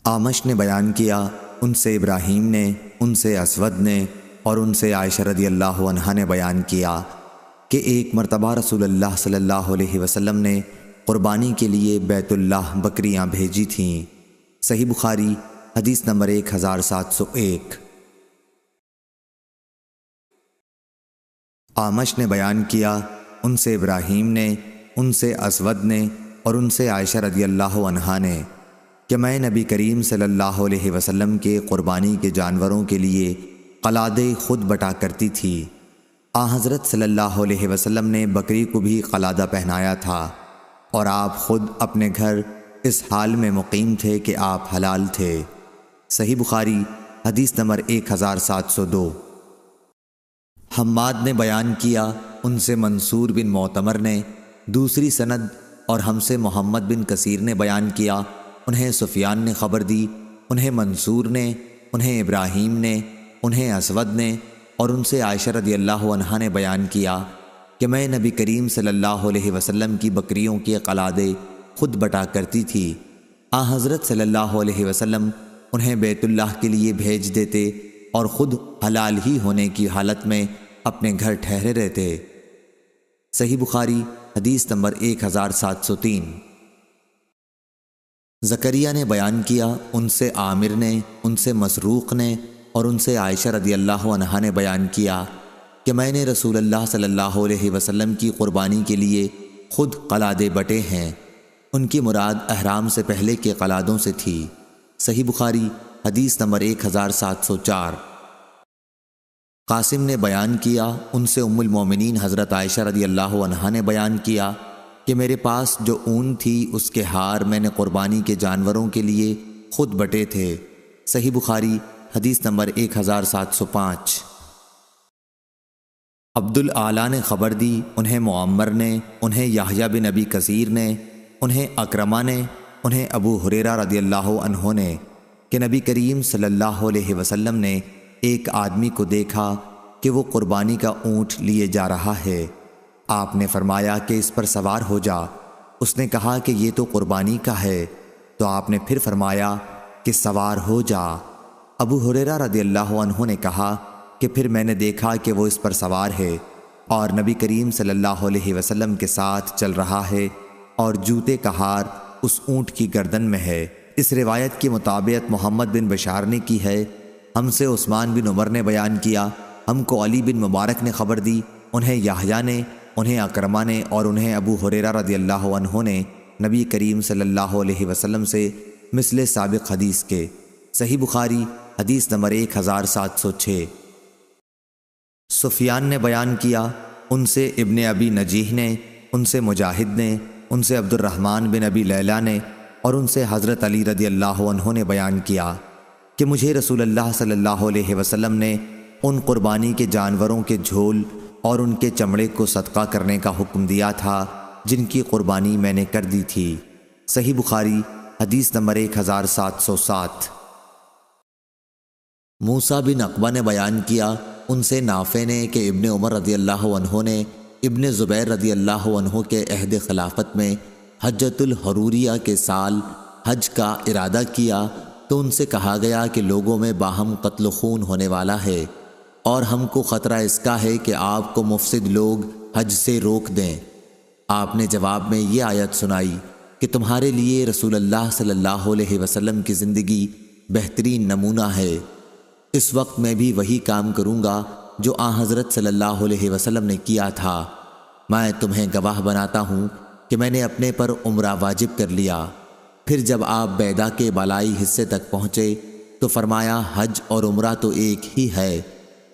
آمش نے بیان کیا، ان سے ابراہیم نے، ان سے اسود نے اور ان سے عائشہ رضی اللہ عنہا نے بیان کیا کہ ایک مرتبہ رسول اللہ صلی اللہ علیہ وسلم نے قربانی کے لیے بیت اللہ بکریاں بھیجی تھیں۔ صحیح بخاری حدیث نمبر 1701۔ آمش نے بیان کیا، ان سے ابراہیم نے، ان سے اسود نے اور ان سے عائشہ رضی اللہ عنہا نے کہ میں نبی کریم صلی اللہ علیہ وسلم کے قربانی کے جانوروں کے لیے قلادے خود بٹا کرتی تھی۔ حضرت صلی اللہ علیہ وسلم نے بکری کو بھی قلادہ پہنایا تھا اور آپ خود اپنے گھر اس حال میں مقیم تھے کہ آپ حلال تھے۔ صحیح بخاری حدیث نمبر 1702۔ حماد نے بیان کیا، ان سے منصور بن معتمر نے دوسری سند اور ہم سے محمد بن کثیر نے بیان کیا، انہیں سفیان نے خبر دی، انہیں منصور نے، انہیں ابراہیم نے، انہیں اسود نے اور ان سے عائشہ رضی اللہ عنہا نے بیان کیا کہ میں نبی کریم صلی اللہ علیہ وسلم کی بکریوں کے قلادے خود بٹا کرتی تھی۔ حضرت صلی اللہ علیہ وسلم انہیں بیت اللہ کے لیے بھیج دیتے اور خود حلال ہی ہونے کی حالت میں اپنے گھر ٹھہرے رہتے۔ صحیح بخاری حدیث نمبر 1703۔ زکریا نے بیان کیا، ان سے عامر نے، ان سے مسروق نے اور ان سے عائشہ رضی اللہ عنہا نے بیان کیا کہ میں نے رسول اللہ صلی اللہ علیہ وسلم کی قربانی کے لیے خود قلادے بٹے ہیں۔ ان کی مراد احرام سے پہلے کے قلادوں سے تھی۔ صحیح بخاری حدیث نمبر 1704۔ قاسم نے بیان کیا، ان سے ام المومنین حضرت عائشہ رضی اللہ عنہا نے بیان کیا کہ میرے پاس جو اون تھی اس کے ہار میں نے قربانی کے جانوروں کے لیے خود بٹے تھے۔ صحیح بخاری حدیث نمبر 1705۔ عبد الاعلیٰ نے خبر دی، انہیں معمر نے، انہیں یحییٰ بن ابی کثیر نے، انہیں اکرمہ نے، انہیں ابو ہریرہ رضی اللہ عنہ نے کہ نبی کریم صلی اللہ علیہ وسلم نے ایک آدمی کو دیکھا کہ وہ قربانی کا اونٹ لیے جا رہا ہے۔ آپ نے فرمایا کہ اس پر سوار ہو جا۔ اس نے کہا کہ یہ تو قربانی کا ہے، تو آپ نے پھر فرمایا کہ سوار ہو جا۔ ابو ہریرہ رضی اللہ عنہ نے کہا کہ پھر میں نے دیکھا کہ وہ اس پر سوار ہے اور نبی کریم صلی اللہ علیہ وسلم کے ساتھ چل رہا ہے اور جوتے کا ہار اس اونٹ کی گردن میں ہے۔ اس روایت کی مطابقت محمد بن بشار نے کی ہے۔ ہم سے عثمان بن عمر نے بیان کیا، ہم کو علی بن مبارک نے خبر دی، انہیں یحییٰ نے، انہیں اکرمہ نے اور انہیں ابو ہریرہ رضی اللہ عنہ نے نبی کریم صلی اللہ علیہ وسلم سے مثل سابق حدیث کے۔ صحیح بخاری حدیث نمبر 1706۔ سفیان نے بیان کیا، ان سے ابن ابی نجیح نے، ان سے مجاہد نے، ان سے عبد الرحمن بن ابی لیلہ نے اور ان سے حضرت علی رضی اللہ عنہ نے بیان کیا کہ مجھے رسول اللہ صلی اللہ علیہ وسلم نے ان قربانی کے جانوروں کے جھول اور ان کے چمڑے کو صدقہ کرنے کا حکم دیا تھا جن کی قربانی میں نے کر دی تھی۔ صحیح بخاری حدیث نمبر 1707۔ موسیٰ بن عقبہ نے بیان کیا، ان سے نافع نے کہ ابن عمر رضی اللہ عنہ نے ابن زبیر رضی اللہ عنہ کے عہد خلافت میں حجۃ الحروریہ کے سال حج کا ارادہ کیا تو ان سے کہا گیا کہ لوگوں میں باہم قتل و خون ہونے والا ہے اور ہم کو خطرہ اس کا ہے کہ آپ کو مفسد لوگ حج سے روک دیں۔ آپ نے جواب میں یہ آیت سنائی کہ تمہارے لیے رسول اللہ صلی اللہ علیہ وسلم کی زندگی بہترین نمونہ ہے۔ اس وقت میں بھی وہی کام کروں گا جو حضرت صلی اللہ علیہ وسلم نے کیا تھا۔ میں تمہیں گواہ بناتا ہوں کہ میں نے اپنے پر عمرہ واجب کر لیا۔ پھر جب آپ بیدا کے بالائی حصے تک پہنچے تو فرمایا حج اور عمرہ تو ایک ہی ہے۔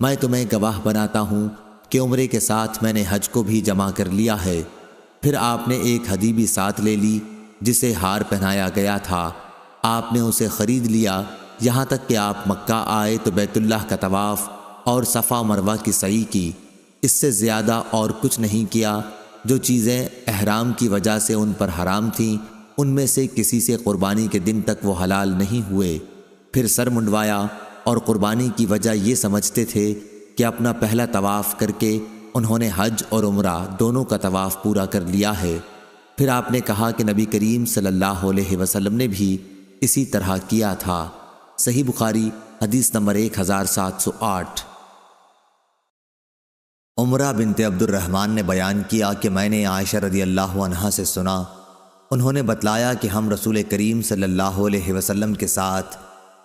میں تمہیں گواہ بناتا ہوں کہ عمرے کے ساتھ میں نے حج کو بھی جمع کر لیا ہے۔ پھر آپ نے ایک ہدی بھی ساتھ لے لی جسے ہار پہنایا گیا تھا۔ آپ نے اسے خرید لیا یہاں تک کہ آپ مکہ آئے تو بیت اللہ کا طواف اور صفا مروہ کی سعی کی۔ اس سے زیادہ اور کچھ نہیں کیا۔ جو چیزیں احرام کی وجہ سے ان پر حرام تھیں ان میں سے کسی سے قربانی کے دن تک وہ حلال نہیں ہوئے۔ پھر سر منڈوایا اور قربانی کی وجہ یہ سمجھتے تھے کہ اپنا پہلا طواف کر کے انہوں نے حج اور عمرہ دونوں کا طواف پورا کر لیا ہے۔ پھر آپ نے کہا کہ نبی کریم صلی اللہ علیہ وسلم نے بھی اسی طرح کیا تھا۔ صحیح بخاری حدیث نمبر 1708۔ عمرہ بنت عبد الرحمن نے بیان کیا کہ میں نے عائشہ رضی اللہ عنہا سے سنا، انہوں نے بتلایا کہ ہم رسول کریم صلی اللہ علیہ وسلم کے ساتھ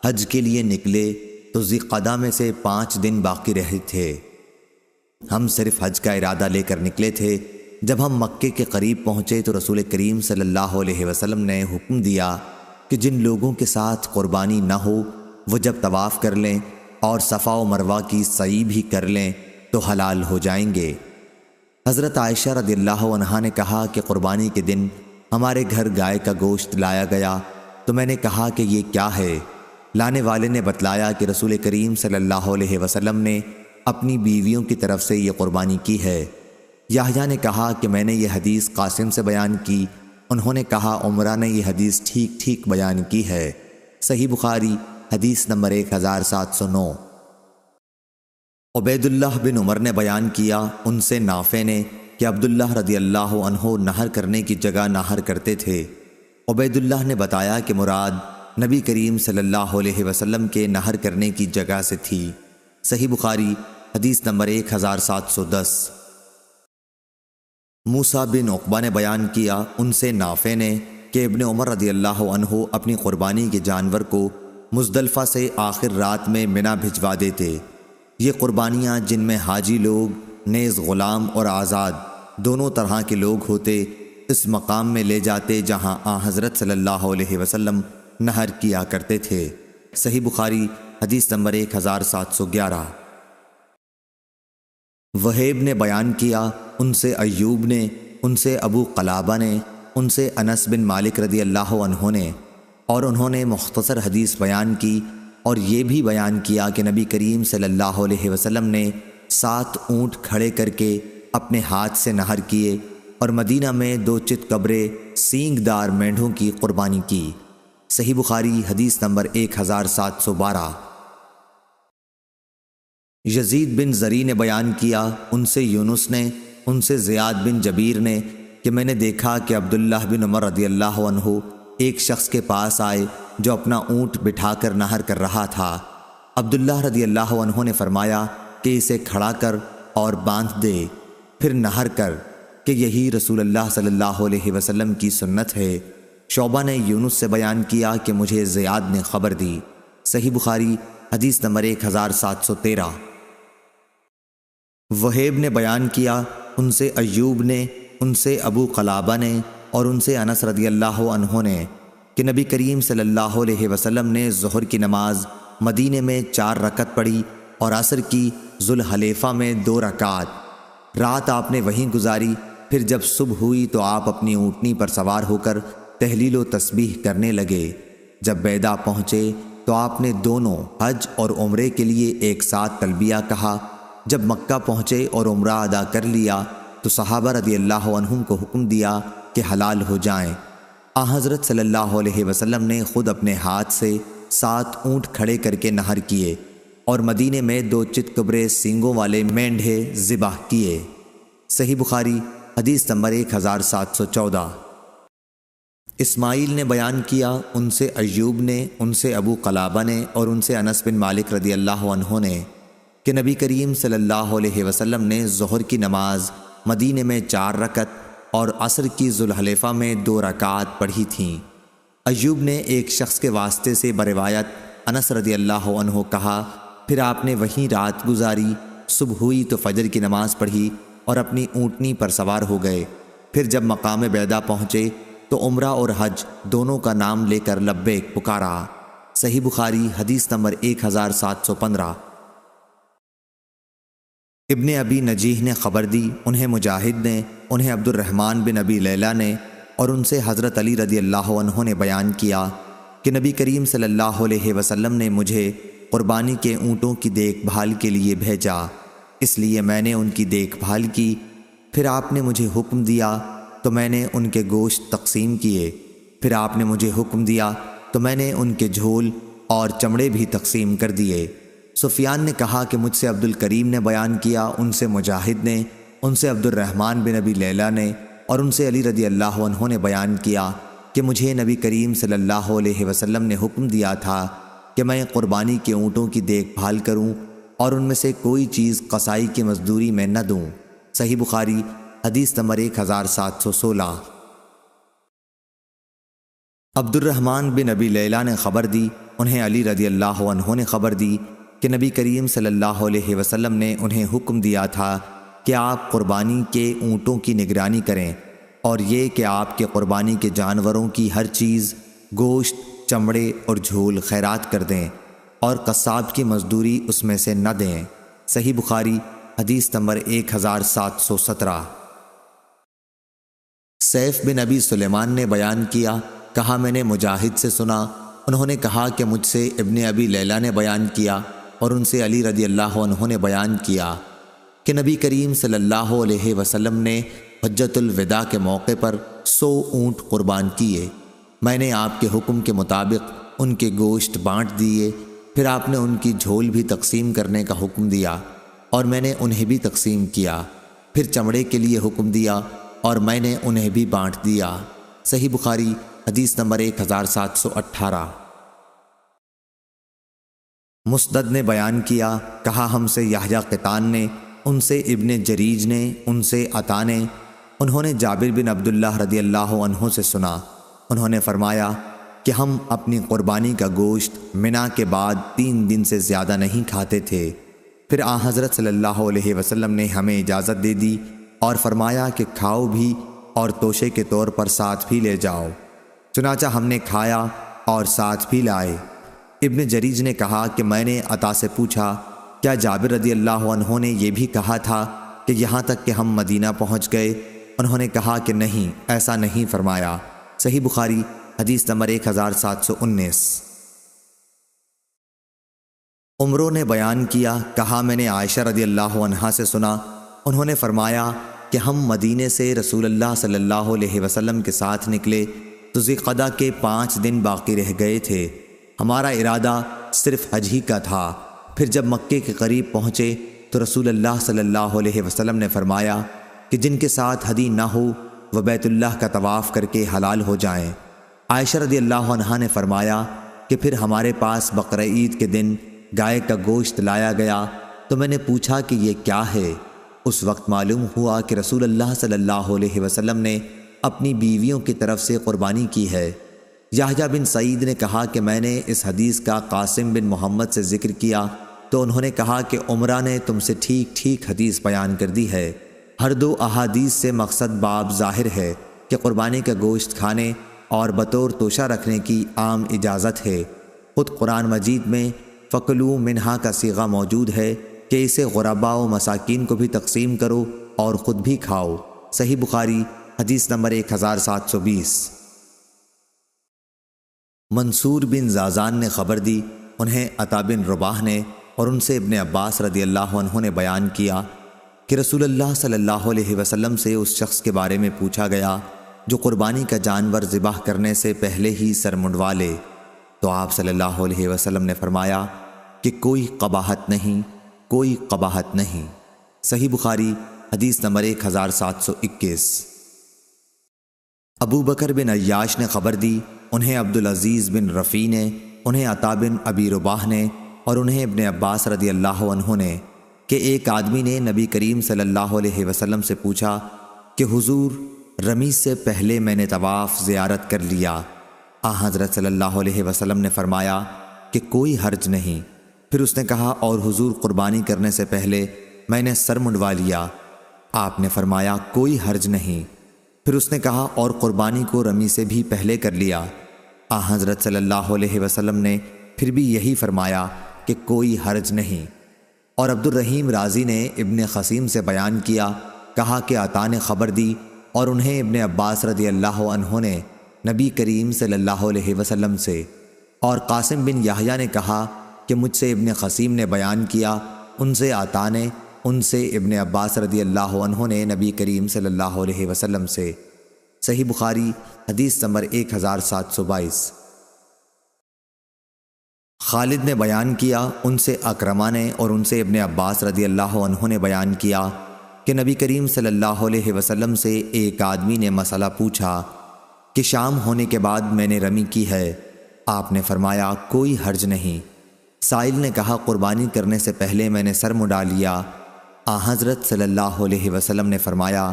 حج کے لیے نکلے تو ذی-قعدہ میں سے 5 دن باقی رہے تھے۔ ہم صرف حج کا ارادہ لے کر نکلے تھے۔ جب ہم مکے کے قریب پہنچے تو رسول کریم صلی اللہ علیہ وسلم نے حکم دیا کہ جن لوگوں کے ساتھ قربانی نہ ہو وہ جب طواف کر لیں اور صفا و مروہ کی سعی بھی کر لیں تو حلال ہو جائیں گے۔ حضرت عائشہ رضی اللہ عنہا نے کہا کہ قربانی کے دن ہمارے گھر گائے کا گوشت لایا گیا تو میں نے کہا کہ یہ کیا ہے؟ لانے والے نے بتلایا کہ رسول کریم صلی اللہ علیہ وسلم نے اپنی بیویوں کی طرف سے یہ قربانی کی ہے۔ یحییٰ نے کہا کہ میں نے یہ حدیث قاسم سے بیان کی، انہوں نے کہا عمرہ نے یہ حدیث ٹھیک ٹھیک بیان کی ہے۔ صحیح بخاری حدیث نمبر 1709۔ عبید اللہ بن عمر نے بیان کیا، ان سے نافع نے کہ عبداللہ رضی اللہ عنہ نہر کرنے کی جگہ نہر کرتے تھے۔ عبید اللہ نے بتایا کہ مراد نبی کریم صلی اللہ علیہ وسلم کے نہر کرنے کی جگہ سے تھی۔ صحیح بخاری حدیث نمبر 1710۔ موسیٰ بن عقبہ نے بیان کیا، ان سے نافع نے کہ ابن عمر رضی اللہ عنہ اپنی قربانی کے جانور کو مزدلفہ سے آخر رات میں منی بھجوا دیتے۔ یہ قربانیاں جن میں حاجی لوگ نیز غلام اور آزاد دونوں طرح کے لوگ ہوتے اس مقام میں لے جاتے جہاں حضرت صلی اللہ علیہ وسلم نہر کیا کرتے تھے۔ صحیح بخاری حدیث نمبر 1711۔ وہیب نے بیان کیا، ان سے ایوب نے، ان سے ابو قلابہ نے، ان سے انس بن مالک رضی اللہ عنہ نے، اور انہوں نے مختصر حدیث بیان کی اور یہ بھی بیان کیا کہ نبی کریم صلی اللہ علیہ وسلم نے 7 اونٹ کھڑے کر کے اپنے ہاتھ سے نہر کیے اور مدینہ میں 2 چت قبرے سینگ دار مینڈھوں کی قربانی کی۔ صحیح بخاری حدیث نمبر 1712۔ یزید بن زری نے بیان کیا، ان سے یونس نے، ان سے زیاد بن جبیر نے کہ میں نے دیکھا کہ عبداللہ بن عمر رضی اللہ عنہ ایک شخص کے پاس آئے جو اپنا اونٹ بٹھا کر نہر کر رہا تھا۔ عبداللہ رضی اللہ عنہ نے فرمایا کہ اسے کھڑا کر اور باندھ دے، پھر نہر کر، کہ یہی رسول اللہ صلی اللہ علیہ وسلم کی سنت ہے۔ شعبہ نے یونس سے بیان کیا کہ مجھے زیاد نے خبر دی۔ صحیح بخاری حدیث نمبر 1713۔ وہیب نے بیان کیا، ان سے ایوب نے، ان سے ابو قلابہ نے اور ان سے انس رضی اللہ عنہ نے کہ نبی کریم صلی اللہ علیہ وسلم نے ظہر کی نماز مدینے میں 4 رکعت پڑھی اور عصر کی ذوالحلیفہ میں 2 رکعت۔ رات آپ نے وہیں گزاری، پھر جب صبح ہوئی تو آپ اپنی اونٹنی پر سوار ہو کر تہلیل و تسبیح کرنے لگے۔ جب بیدا پہنچے تو آپ نے دونوں حج اور عمرے کے لیے ایک ساتھ تلبیہ کہا۔ جب مکہ پہنچے اور عمرہ ادا کر لیا تو صحابہ رضی اللہ عنہم کو حکم دیا کہ حلال ہو جائیں۔ حضرت صلی اللہ علیہ وسلم نے خود اپنے ہاتھ سے 7 اونٹ کھڑے کر کے نہر کیے اور مدینے میں 2 چت قبرے سینگوں والے مینڈھے ذبح کیے۔ صحیح بخاری حدیث نمبر 1714۔ اسماعیل نے بیان کیا، ان سے ایوب نے، ان سے ابو قلابہ نے اور ان سے انس بن مالک رضی اللہ عنہ نے کہ نبی کریم صلی اللہ علیہ وسلم نے ظہر کی نماز مدینے میں 4 رکعت اور عصر کی ذوالحلیفہ میں 2 رکعات پڑھی تھیں۔ ایوب نے ایک شخص کے واسطے سے بروایت انس رضی اللہ عنہ کہا، پھر آپ نے وہیں رات گزاری، صبح ہوئی تو فجر کی نماز پڑھی اور اپنی اونٹنی پر سوار ہو گئے۔ پھر جب مقام بیدا پہنچے تو عمرہ اور حج دونوں کا نام لے کر لبیک پکارا۔ صحیح بخاری حدیث نمبر 1715۔ ابن ابی نجیح نے خبر دی، انہیں مجاہد نے، انہیں عبد الرحمن بن ابی لیلہ نے اور ان سے حضرت علی رضی اللہ عنہ نے بیان کیا کہ نبی کریم صلی اللہ علیہ وسلم نے مجھے قربانی کے اونٹوں کی دیکھ بھال کے لیے بھیجا، اس لیے میں نے ان کی دیکھ بھال کی۔ پھر آپ نے مجھے حکم دیا تو میں نے ان کے گوشت تقسیم کیے، پھر آپ نے مجھے حکم دیا تو میں نے ان کے جھول اور چمڑے بھی تقسیم کر دیے۔ سفیان نے کہا کہ مجھ سے عبد الکریم نے بیان کیا، ان سے مجاہد نے، ان سے عبد الرحمن بن ابی لیلہ نے اور ان سے علی رضی اللہ عنہ نے بیان کیا کہ مجھے نبی کریم صلی اللہ علیہ وسلم نے حکم دیا تھا کہ میں قربانی کے اونٹوں کی دیکھ بھال کروں اور ان میں سے کوئی چیز قصائی کی مزدوری میں نہ دوں۔ صحیح بخاری حدیث نمبر 1716۔ عبد الرحمن بن ابی لیلہ نے خبر دی، انہیں علی رضی اللہ عنہ نے خبر دی کہ نبی کریم صلی اللہ علیہ وسلم نے انہیں حکم دیا تھا کہ آپ قربانی کے اونٹوں کی نگرانی کریں، اور یہ کہ آپ کے قربانی کے جانوروں کی ہر چیز، گوشت، چمڑے اور جھول خیرات کر دیں، اور قصاب کی مزدوری اس میں سے نہ دیں۔ صحیح بخاری حدیث نمبر 1717۔ سیف بن ابی سلیمان نے بیان کیا، کہا میں نے مجاہد سے سنا، انہوں نے کہا کہ مجھ سے ابن ابی لیلہ نے بیان کیا اور ان سے علی رضی اللہ عنہ نے بیان کیا کہ نبی کریم صلی اللہ علیہ وسلم نے حجۃ الوداع کے موقع پر 100 اونٹ قربان کیے۔ میں نے آپ کے حکم کے مطابق ان کے گوشت بانٹ دیے، پھر آپ نے ان کی جھول بھی تقسیم کرنے کا حکم دیا اور میں نے انہیں بھی تقسیم کیا، پھر چمڑے کے لیے حکم دیا اور میں نے انہیں بھی بانٹ دیا۔ صحیح بخاری حدیث نمبر 1718۔ مسدد نے بیان کیا، کہا ہم سے یحییٰ قطان نے، ان سے ابن جریج نے، ان سے عطا نے، انہوں نے جابر بن عبداللہ رضی اللہ عنہ سے سنا، انہوں نے فرمایا کہ ہم اپنی قربانی کا گوشت منا کے بعد 3 دن سے زیادہ نہیں کھاتے تھے۔ پھر آن حضرت صلی اللہ علیہ وسلم نے ہمیں اجازت دے دی اور فرمایا کہ کھاؤ بھی اور توشے کے طور پر ساتھ بھی لے جاؤ۔ چنانچہ ہم نے کھایا اور ساتھ بھی لائے۔ ابن جریج نے کہا کہ میں نے عطا سے پوچھا، کیا جابر رضی اللہ عنہ نے یہ بھی کہا تھا کہ یہاں تک کہ ہم مدینہ پہنچ گئے؟ انہوں نے کہا کہ نہیں، ایسا نہیں فرمایا۔ صحیح بخاری حدیث نمبر 1719۔ عمرو نے بیان کیا، کہا میں نے عائشہ رضی اللہ عنہا سے سنا، انہوں نے فرمایا کہ ہم مدینے سے رسول اللہ صلی اللہ علیہ وسلم کے ساتھ نکلے تو ذوالقعدہ کے 5 دن باقی رہ گئے تھے۔ ہمارا ارادہ صرف حج ہی کا تھا۔ پھر جب مکے کے قریب پہنچے تو رسول اللہ صلی اللہ علیہ وسلم نے فرمایا کہ جن کے ساتھ ہدی نہ ہو وہ بیت اللہ کا طواف کر کے حلال ہو جائیں۔ عائشہ رضی اللہ عنہا نے فرمایا کہ پھر ہمارے پاس بقرہ عید کے دن گائے کا گوشت لایا گیا تو میں نے پوچھا کہ یہ کیا ہے؟ اس وقت معلوم ہوا کہ رسول اللہ صلی اللہ علیہ وسلم نے اپنی بیویوں کی طرف سے قربانی کی ہے۔ یحییٰ بن سعید نے کہا کہ میں نے اس حدیث کا قاسم بن محمد سے ذکر کیا تو انہوں نے کہا کہ عمرہ نے تم سے ٹھیک ٹھیک حدیث بیان کر دی ہے۔ ہر 2 احادیث سے مقصد باب ظاہر ہے کہ قربانی کا گوشت کھانے اور بطور توشہ رکھنے کی عام اجازت ہے۔ خود قرآن مجید میں فَكُلُوا مِنْهَا کا صیغہ موجود ہے کہ اسے غرباء و مساکین کو بھی تقسیم کرو اور خود بھی کھاؤ۔ صحیح بخاری حدیث نمبر 1720۔ منصور بن زازان نے خبر دی، انہیں عطا بن رباح نے اور ان سے ابن عباس رضی اللہ عنہ نے بیان کیا کہ رسول اللہ صلی اللہ علیہ وسلم سے اس شخص کے بارے میں پوچھا گیا جو قربانی کا جانور ذبح کرنے سے پہلے ہی سر منڈوا لے، تو آپ صلی اللہ علیہ وسلم نے فرمایا کہ کوئی قباحت نہیں، کوئی قباحت نہیں۔ صحیح بخاری حدیث نمبر 1721۔ ابو بکر بن عیاش نے خبر دی، انہیں عبدالعزیز بن رفیع نے، انہیں عطا بن ابی رباح نے اور انہیں ابن عباس رضی اللہ عنہ نے کہ ایک آدمی نے نبی کریم صلی اللہ علیہ وسلم سے پوچھا کہ حضور، رمی سے پہلے میں نے طواف زیارت کر لیا۔ حضرت صلی اللہ علیہ وسلم نے فرمایا کہ کوئی حرج نہیں۔ پھر اس نے کہا اور حضور، قربانی کرنے سے پہلے میں نے سر منڈوا لیا۔ آپ نے فرمایا کوئی حرج نہیں۔ پھر اس نے کہا اور قربانی کو رمی سے بھی پہلے کر لیا۔ حضرت صلی اللہ علیہ وسلم نے پھر بھی یہی فرمایا کہ کوئی حرج نہیں۔ اور عبد الرحیم رازی نے ابن خسیم سے بیان کیا، کہا کہ عطا نے خبر دی اور انہیں ابن عباس رضی اللہ عنہ نے نبی کریم صلی اللہ علیہ وسلم سے، اور قاسم بن یحییٰ نے کہا کہ مجھ سے ابن خسیم نے بیان کیا، ان سے عطا نے، ان سے ابن عباس رضی اللہ عنہ نے نبی کریم صلی اللہ علیہ وسلم سے۔ صحیح بخاری حدیث نمبر 1722۔ خالد نے بیان کیا، ان سے اکرمہ نے اور ان سے ابن عباس رضی اللہ عنہ نے بیان کیا کہ نبی کریم صلی اللہ علیہ وسلم سے ایک آدمی نے مسئلہ پوچھا کہ شام ہونے کے بعد میں نے رمی کی ہے۔ آپ نے فرمایا کوئی حرج نہیں۔ سائل نے کہا قربانی کرنے سے پہلے میں نے سر مڈا لیا۔ حضرت صلی اللہ علیہ وسلم نے فرمایا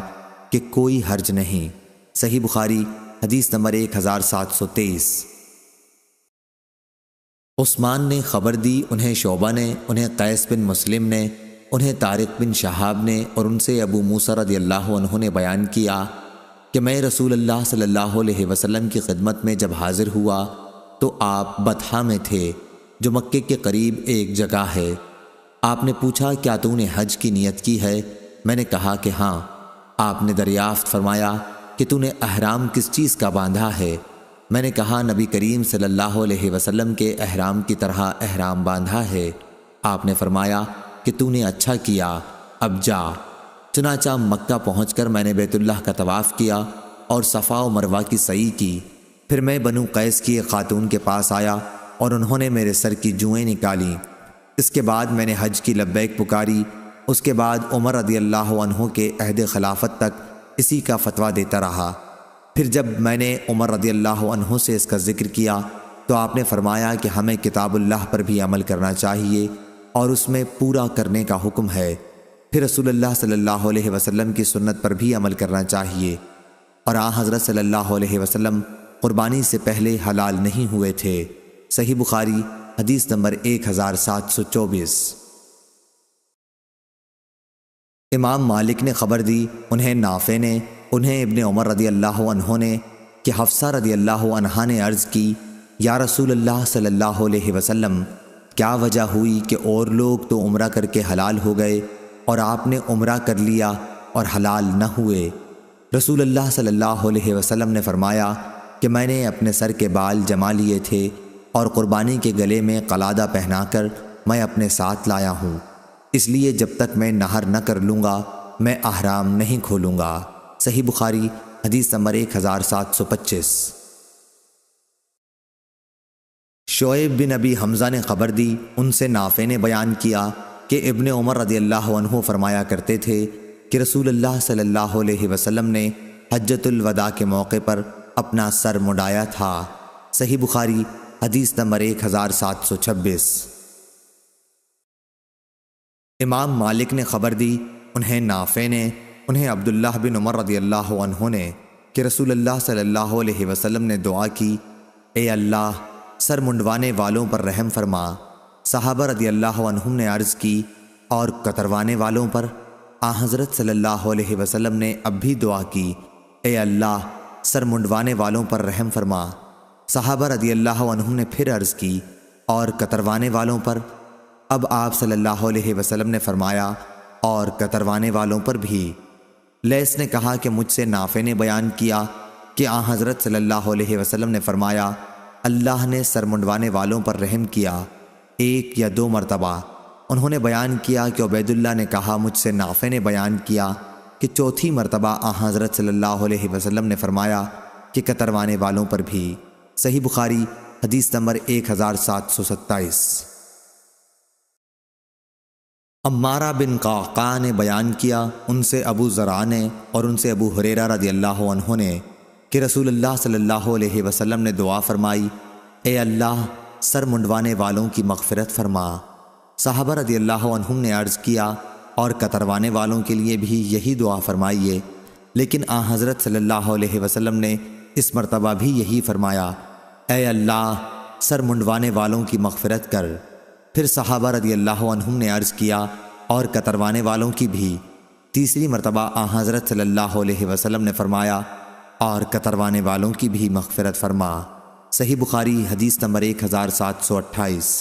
کہ کوئی حرج نہیں۔ صحیح بخاری حدیث نمبر 1723۔ عثمان نے خبر دی، انہیں شعبہ نے، انہیں قیس بن مسلم نے، انہیں طارق بن شہاب نے، اور ان سے ابو موسیٰ رضی اللہ عنہ نے بیان کیا کہ میں رسول اللہ صلی اللہ علیہ وسلم کی خدمت میں جب حاضر ہوا تو آپ بطحا میں تھے، جو مکے کے قریب ایک جگہ ہے۔ آپ نے پوچھا کیا تو نے حج کی نیت کی ہے؟ میں نے کہا کہ ہاں۔ آپ نے دریافت فرمایا کہ تو نے احرام کس چیز کا باندھا ہے؟ میں نے کہا نبی کریم صلی اللہ علیہ وسلم کے احرام کی طرح احرام باندھا ہے۔ آپ نے فرمایا کہ تو نے اچھا کیا، اب جا۔ چنانچہ مکہ پہنچ کر میں نے بیت اللہ کا طواف کیا اور صفا و مروہ کی سعی کی۔ پھر میں بنو قیس کی ایک خاتون کے پاس آیا اور انہوں نے میرے سر کی جوئیں نکالیں۔ اس کے بعد میں نے حج کی لبیک پکاری۔ اس کے بعد عمر رضی اللہ عنہ کے عہد خلافت تک اسی کا فتویٰ دیتا رہا۔ پھر جب میں نے عمر رضی اللہ عنہ سے اس کا ذکر کیا تو آپ نے فرمایا کہ ہمیں کتاب اللہ پر بھی عمل کرنا چاہیے اور اس میں پورا کرنے کا حکم ہے۔ پھر رسول اللہ صلی اللہ علیہ وسلم کی سنت پر بھی عمل کرنا چاہیے، اور حضرت صلی اللہ علیہ وسلم قربانی سے پہلے حلال نہیں ہوئے تھے۔ صحیح بخاری حدیث نمبر 1724۔ امام مالک نے خبر دی، انہیں نافع نے، انہیں ابن عمر رضی اللہ عنہ نے کہ حفصہ رضی اللہ عنہا نے عرض کی یا رسول اللہ صلی اللہ علیہ وسلم، کیا وجہ ہوئی کہ اور لوگ تو عمرہ کر کے حلال ہو گئے اور آپ نے عمرہ کر لیا اور حلال نہ ہوئے؟ رسول اللہ صلی اللہ علیہ وسلم نے فرمایا کہ میں نے اپنے سر کے بال جما لیے تھے اور قربانی کے گلے میں قلادہ پہنا کر میں اپنے ساتھ لایا ہوں، اس لیے جب تک میں نہر نہ کر لوں گا میں احرام نہیں کھولوں گا۔ صحیح بخاری حدیث نمبر 1725۔ شعیب بن ابی حمزہ نے خبر دی، ان سے نافع نے بیان کیا کہ ابن عمر رضی اللہ عنہ فرمایا کرتے تھے کہ رسول اللہ صلی اللہ علیہ وسلم نے حجۃ الوداع کے موقع پر اپنا سر مڈایا تھا۔ صحیح بخاری حدیث نمبر 1726۔ امام مالک نے خبر دی، انہیں نافع نے، انہیں عبداللہ بن عمر رضی اللہ عنہ نے کہ رسول اللہ صلی اللہ علیہ وسلم نے دعا کی، اے اللہ سر منڈوانے والوں پر رحم فرما۔ صحابہ رضی اللہ عنہم نے عرض کی اور کتروانے والوں پر؟ حضرت صلی اللہ علیہ وسلم نے اب بھی دعا کی، اے اللہ سر منڈوانے والوں پر رحم فرما۔ صحابہ رضی اللہ عنہم نے پھر عرض کی اور کتروانے والوں پر؟ اب آپ صلی اللہ علیہ وسلم نے فرمایا اور کتروانے والوں پر بھی۔ لیث نے کہا کہ مجھ سے نافع نے بیان کیا کہ حضرت صلی اللہ علیہ وسلم نے فرمایا اللہ نے سر منڈوانے والوں پر رحم کیا 1 یا 2 مرتبہ۔ انہوں نے بیان کیا کہ عبید اللہ نے کہا مجھ سے نافع نے بیان کیا کہ 4تھی مرتبہ حضرت صلی اللہ علیہ وسلم نے فرمایا کہ کتروانے والوں پر بھی۔ صحیح بخاری حدیث نمبر 1727۔ عمارہ بن قعقاع نے بیان کیا، ان سے ابو زرع نے اور ان سے ابو ہریرہ رضی اللہ عنہ نے کہ رسول اللہ صلی اللہ علیہ وسلم نے دعا فرمائی، اے اللہ سر منڈوانے والوں کی مغفرت فرما۔ صحابہ رضی اللہ عنہم نے عرض کیا اور کتروانے والوں کے لیے بھی یہی دعا فرمائیے، لیکن حضرت صلی اللہ علیہ وسلم نے اس مرتبہ بھی یہی فرمایا، اے اللہ سر منڈوانے والوں کی مغفرت کر۔ پھر صحابہ رضی اللہ عنہم نے عرض کیا اور کتروانے والوں کی بھی۔ تیسری مرتبہ حضرت صلی اللہ علیہ وسلم نے فرمایا اور کتروانے والوں کی بھی مغفرت فرما۔ صحیح بخاری حدیث نمبر 1728۔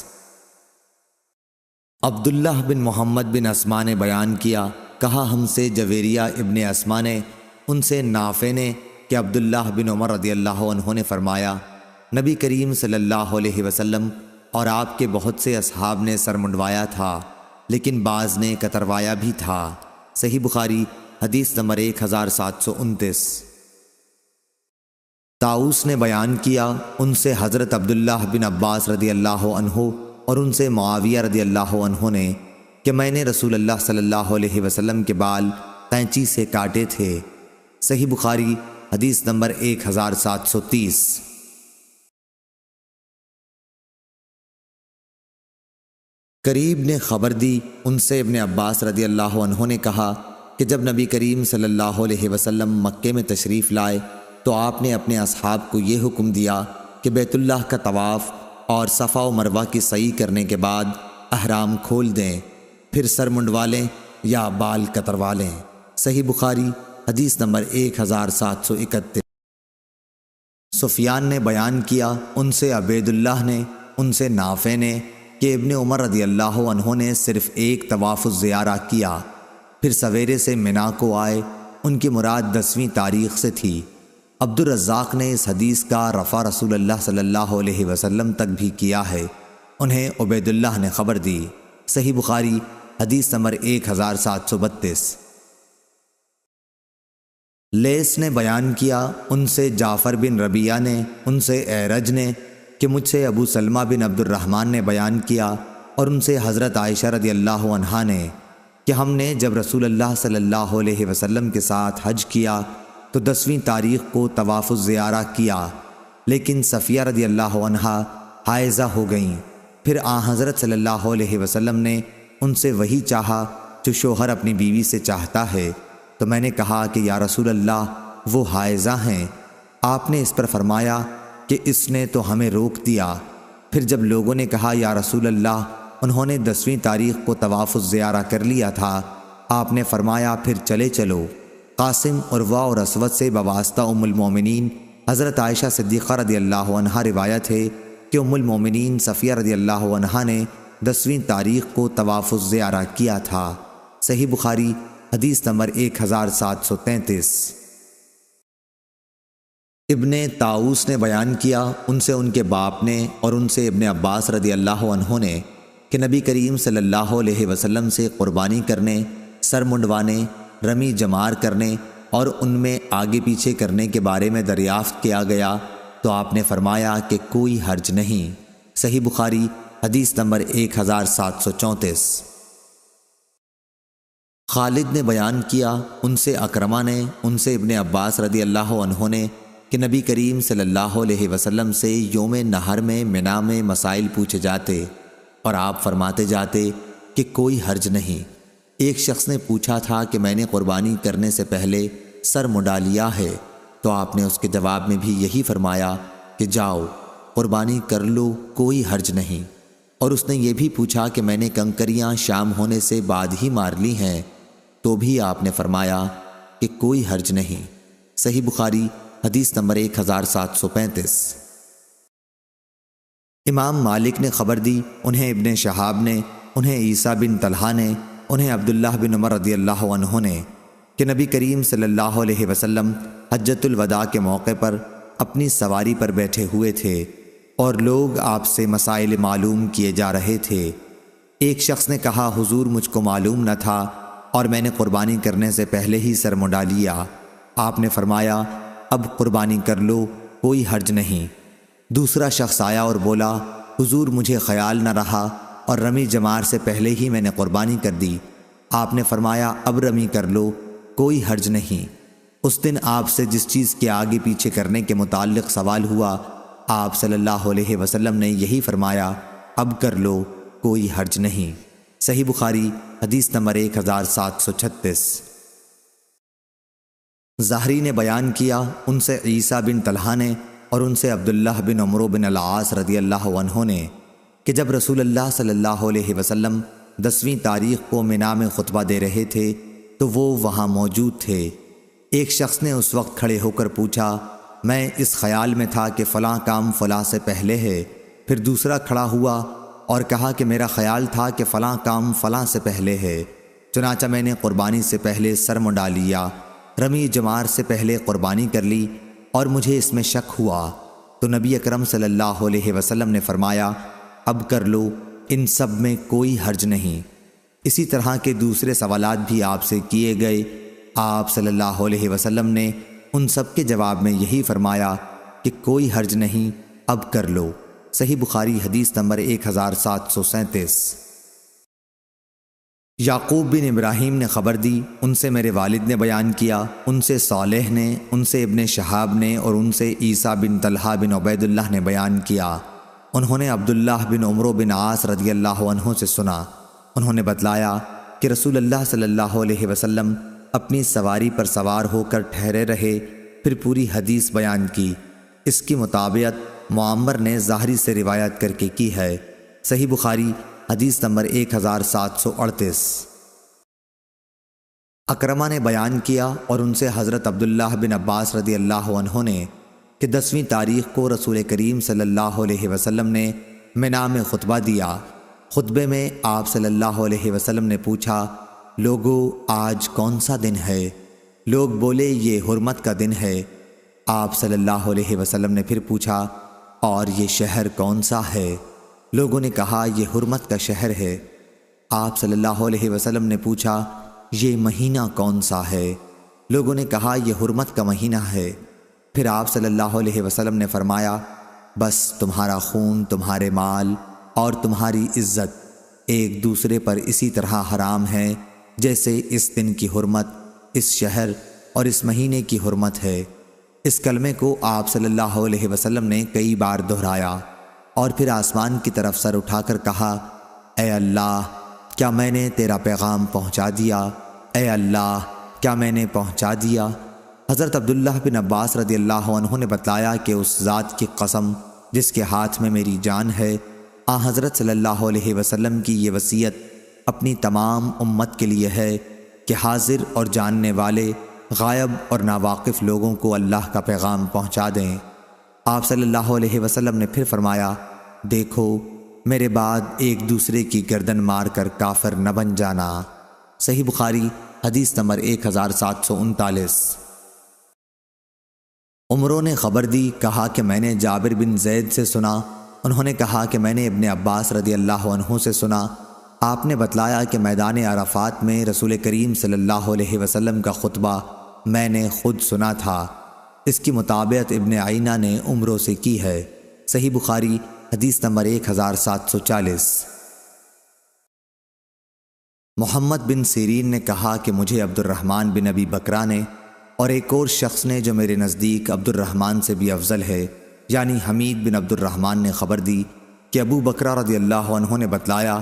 عبداللہ بن محمد بن اسما نے بیان کیا، کہا ہم سے جویریہ ابن اسما نے، ان سے نافع نے کہ عبداللہ بن عمر رضی اللہ عنہ نے فرمایا نبی کریم صلی اللہ علیہ وسلم اور آپ کے بہت سے اصحاب نے سر منڈوایا تھا، لیکن بعض نے کتروایا بھی تھا۔ صحیح بخاری حدیث نمبر 1729۔ طاؤس نے بیان کیا، ان سے حضرت عبداللہ بن عباس رضی اللہ عنہ اور ان سے معاویہ رضی اللہ عنہ نے کہ میں نے رسول اللہ صلی اللہ علیہ وسلم کے بال قینچی سے کاٹے تھے۔ صحیح بخاری حدیث نمبر 1730۔ قریب نے خبر دی، ان سے ابن عباس رضی اللہ عنہ نے کہا کہ جب نبی کریم صلی اللہ علیہ وسلم مکے میں تشریف لائے تو آپ نے اپنے اصحاب کو یہ حکم دیا کہ بیت اللہ کا طواف اور صفا و مروہ کی سعی کرنے کے بعد احرام کھول دیں، پھر سر منڈوا لیں یا بال کتروا لیں۔ صحیح بخاری حدیث نمبر 1731۔ سفیان نے بیان کیا، ان سے عبید اللہ نے، ان سے نافع نے کہ ابن عمر رضی اللہ عنہ نے صرف ایک طواف الزیارہ کیا، پھر سویرے سے منا کو آئے۔ ان کی مراد 10ویں تاریخ سے تھی۔ عبد الرزاق نے اس حدیث کا رفع رسول اللہ صلی اللہ علیہ وسلم تک بھی کیا ہے، انہیں عبید اللہ نے خبر دی۔ صحیح بخاری حدیث نمبر 1732۔ لیث نے بیان کیا، ان سے جعفر بن ربیعہ نے، ان سے اعرج نے کہ مجھ سے ابو سلمہ بن عبد الرحمن نے بیان کیا، اور ان سے حضرت عائشہ رضی اللہ عنہا نے کہ ہم نے جب رسول اللہ صلی اللہ علیہ وسلم کے ساتھ حج کیا تو 10ویں تاریخ کو طواف الزیارہ کیا، لیکن صفیہ رضی اللہ عنہا حائضہ ہو گئیں۔ پھر حضرت صلی اللہ علیہ وسلم نے ان سے وہی چاہا جو شوہر اپنی بیوی سے چاہتا ہے، تو میں نے کہا کہ یا رسول اللہ وہ حائضہ ہیں۔ آپ نے اس پر فرمایا کہ اس نے تو ہمیں روک دیا۔ پھر جب لوگوں نے کہا یا رسول اللہ انہوں نے 10ویں تاریخ کو طواف الزیارہ کر لیا تھا، آپ نے فرمایا پھر چلے چلو۔ قاسم، عروہ اور اسود سے بواسطہ ام المومنین حضرت عائشہ صدیقہ رضی اللہ عنہا روایت ہے کہ ام المومنین صفیہ رضی اللہ عنہا نے 10ویں تاریخ کو طواف الزیارہ کیا تھا۔ صحیح بخاری حدیث نمبر 1733۔ ابن طاؤس نے بیان کیا، ان سے ان کے باپ نے اور ان سے ابن عباس رضی اللہ عنہ نے کہ نبی کریم صلی اللہ علیہ وسلم سے قربانی کرنے، سر منڈوانے، رمی جمار کرنے اور ان میں آگے پیچھے کرنے کے بارے میں دریافت کیا گیا تو آپ نے فرمایا کہ کوئی حرج نہیں۔ صحیح بخاری حدیث نمبر 1734۔ خالد نے بیان کیا، ان سے اکرمہ نے، ان سے ابن عباس رضی اللہ عنہ نے کہ نبی کریم صلی اللہ علیہ وسلم سے یوم نہر میں منا میں مسائل پوچھے جاتے اور آپ فرماتے جاتے کہ کوئی حرج نہیں۔ ایک شخص نے پوچھا تھا کہ میں نے قربانی کرنے سے پہلے سر منڈا لیا ہے، تو آپ نے اس کے جواب میں بھی یہی فرمایا کہ جاؤ قربانی کر لو، کوئی حرج نہیں۔ اور اس نے یہ بھی پوچھا کہ میں نے کنکریاں شام ہونے سے بعد ہی مار لی ہیں، تو بھی آپ نے فرمایا کہ کوئی حرج نہیں۔ صحیح بخاری حدیث نمبر 1735۔ امام مالک نے خبر دی، انہیں ابن شہاب نے، انہیں عیسیٰ بن طلحہ نے، انہیں عبداللہ بن عمر رضی اللہ عنہ نے کہ نبی کریم صلی اللہ علیہ وسلم حجۃ الوداع کے موقع پر اپنی سواری پر بیٹھے ہوئے تھے اور لوگ آپ سے مسائل معلوم کیے جا رہے تھے۔ ایک شخص نے کہا حضور مجھ کو معلوم نہ تھا اور میں نے قربانی کرنے سے پہلے ہی سر منڈا لیا۔ آپ نے فرمایا اب قربانی کر لو، کوئی حرج نہیں۔ دوسرا شخص آیا اور بولا حضور مجھے خیال نہ رہا اور رمی جمار سے پہلے ہی میں نے قربانی کر دی۔ آپ نے فرمایا اب رمی کر لو، کوئی حرج نہیں۔ اس دن آپ سے جس چیز کے آگے پیچھے کرنے کے متعلق سوال ہوا، آپ صلی اللہ علیہ وسلم نے یہی فرمایا اب کر لو، کوئی حرج نہیں۔ صحیح بخاری حدیث نمبر 1736۔ زہری نے بیان کیا، ان سے عیسیٰ بن طلحہ نے اور ان سے عبداللہ بن عمرو بن العاص رضی اللہ عنہ نے کہ جب رسول اللہ صلی اللہ علیہ وسلم 10ویں تاریخ کو منا میں خطبہ دے رہے تھے تو وہ وہاں موجود تھے۔ ایک شخص نے اس وقت کھڑے ہو کر پوچھا میں اس خیال میں تھا کہ فلاں کام فلاں سے پہلے ہے۔ پھر دوسرا کھڑا ہوا اور کہا کہ میرا خیال تھا کہ فلاں کام فلاں سے پہلے ہے، چنانچہ میں نے قربانی سے پہلے سر منڈا لیا، رمی جمار سے پہلے قربانی کر لی اور مجھے اس میں شک ہوا، تو نبی اکرم صلی اللہ علیہ وسلم نے فرمایا اب کر لو، ان سب میں کوئی حرج نہیں۔ اسی طرح کے دوسرے سوالات بھی آپ سے کیے گئے، آپ صلی اللہ علیہ وسلم نے ان سب کے جواب میں یہی فرمایا کہ کوئی حرج نہیں، اب کر لو۔ صحیح بخاری حدیث نمبر 1737۔ یعقوب بن ابراہیم نے خبر دی، ان سے میرے والد نے بیان کیا، ان سے صالح نے، ان سے ابن شہاب نے، اور ان سے عیسیٰ بن طلحہ بن عبید اللہ نے بیان کیا۔ انہوں نے عبداللہ بن عمرو بن عاص رضی اللہ عنہ سے سنا، انہوں نے بتلایا کہ رسول اللہ صلی اللہ علیہ وسلم اپنی سواری پر سوار ہو کر ٹھہرے رہے، پھر پوری حدیث بیان کی۔ اس کی مطابقت معمر نے ظاہری سے روایت کر کے کی ہے۔ صحیح بخاری حدیث نمبر 1738۔ اکرمہ نے بیان کیا اور ان سے حضرت عبداللہ بن عباس رضی اللہ عنہ نے کہ 10ویں تاریخ کو رسول کریم صلی اللہ علیہ وسلم نے منا میں خطبہ دیا۔ خطبے میں آپ صلی اللہ علیہ وسلم نے پوچھا، لوگو آج کون سا دن ہے؟ لوگ بولے یہ حرمت کا دن ہے۔ آپ صلی اللہ علیہ وسلم نے پھر پوچھا، اور یہ شہر کون سا ہے؟ لوگوں نے کہا یہ حرمت کا شہر ہے۔ آپ صلی اللہ علیہ وسلم نے پوچھا، یہ مہینہ کون سا ہے؟ لوگوں نے کہا یہ حرمت کا مہینہ ہے۔ پھر آپ صلی اللہ علیہ وسلم نے فرمایا، بس تمہارا خون، تمہارے مال اور تمہاری عزت ایک دوسرے پر اسی طرح حرام ہے جیسے اس دن کی حرمت، اس شہر اور اس مہینے کی حرمت ہے۔ اس کلمے کو آپ صلی اللہ علیہ وسلم نے کئی بار دہرایا اور پھر آسمان کی طرف سر اٹھا کر کہا، اے اللہ کیا میں نے تیرا پیغام پہنچا دیا؟ اے اللہ کیا میں نے پہنچا دیا؟ حضرت عبداللہ بن عباس رضی اللہ عنہ نے بتلایا کہ اس ذات کی قسم جس کے ہاتھ میں میری جان ہے، حضرت صلی اللہ علیہ وسلم کی یہ وصیت اپنی تمام امت کے لیے ہے کہ حاضر اور جاننے والے، غائب اور ناواقف لوگوں کو اللہ کا پیغام پہنچا دیں۔ آپ صلی اللہ علیہ وسلم نے پھر فرمایا، دیکھو میرے بعد ایک دوسرے کی گردن مار کر کافر نہ بن جانا۔ صحیح بخاری حدیث نمبر 1739۔ عمروں نے خبر دی، کہا کہ میں نے جابر بن زید سے سنا، انہوں نے کہا کہ میں نے ابن عباس رضی اللہ عنہ سے سنا، آپ نے بتلایا کہ میدان عرفات میں رسول کریم صلی اللہ علیہ وسلم کا خطبہ میں نے خود سنا تھا۔ اس کی مطابقت ابن عینہ نے عمروں سے کی ہے۔ صحیح بخاری حدیث نمبر 1740۔ محمد بن سیرین نے کہا کہ مجھے عبد الرحمن بن ابی بکرہ نے اور ایک اور شخص نے جو میرے نزدیک عبد الرحمن سے بھی افضل ہے، یعنی حمید بن عبد الرحمن نے خبر دی کہ ابو بکرہ رضی اللہ عنہ نے بتلایا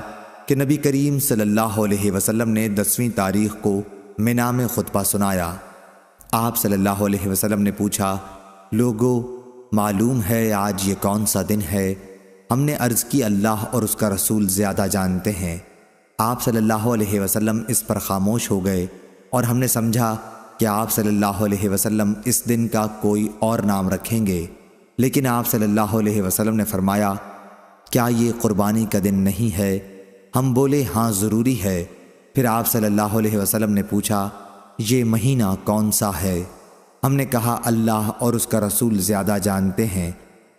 کہ نبی کریم صلی اللہ علیہ وسلم نے 10ویں تاریخ کو منا میں خطبہ سنایا۔ آپ صلی اللہ علیہ وسلم نے پوچھا، لوگو معلوم ہے آج یہ کون سا دن ہے؟ ہم نے عرض کی اللہ اور اس کا رسول زیادہ جانتے ہیں۔ آپ صلی اللہ علیہ وسلم اس پر خاموش ہو گئے اور ہم نے سمجھا کہ آپ صلی اللہ علیہ وسلم اس دن کا کوئی اور نام رکھیں گے، لیکن آپ صلی اللہ علیہ وسلم نے فرمایا، کیا یہ قربانی کا دن نہیں ہے؟ ہم بولے ہاں ضروری ہے۔ پھر آپ صلی اللہ علیہ وسلم نے پوچھا، یہ مہینہ کون سا ہے؟ ہم نے کہا اللہ اور اس کا رسول زیادہ جانتے ہیں۔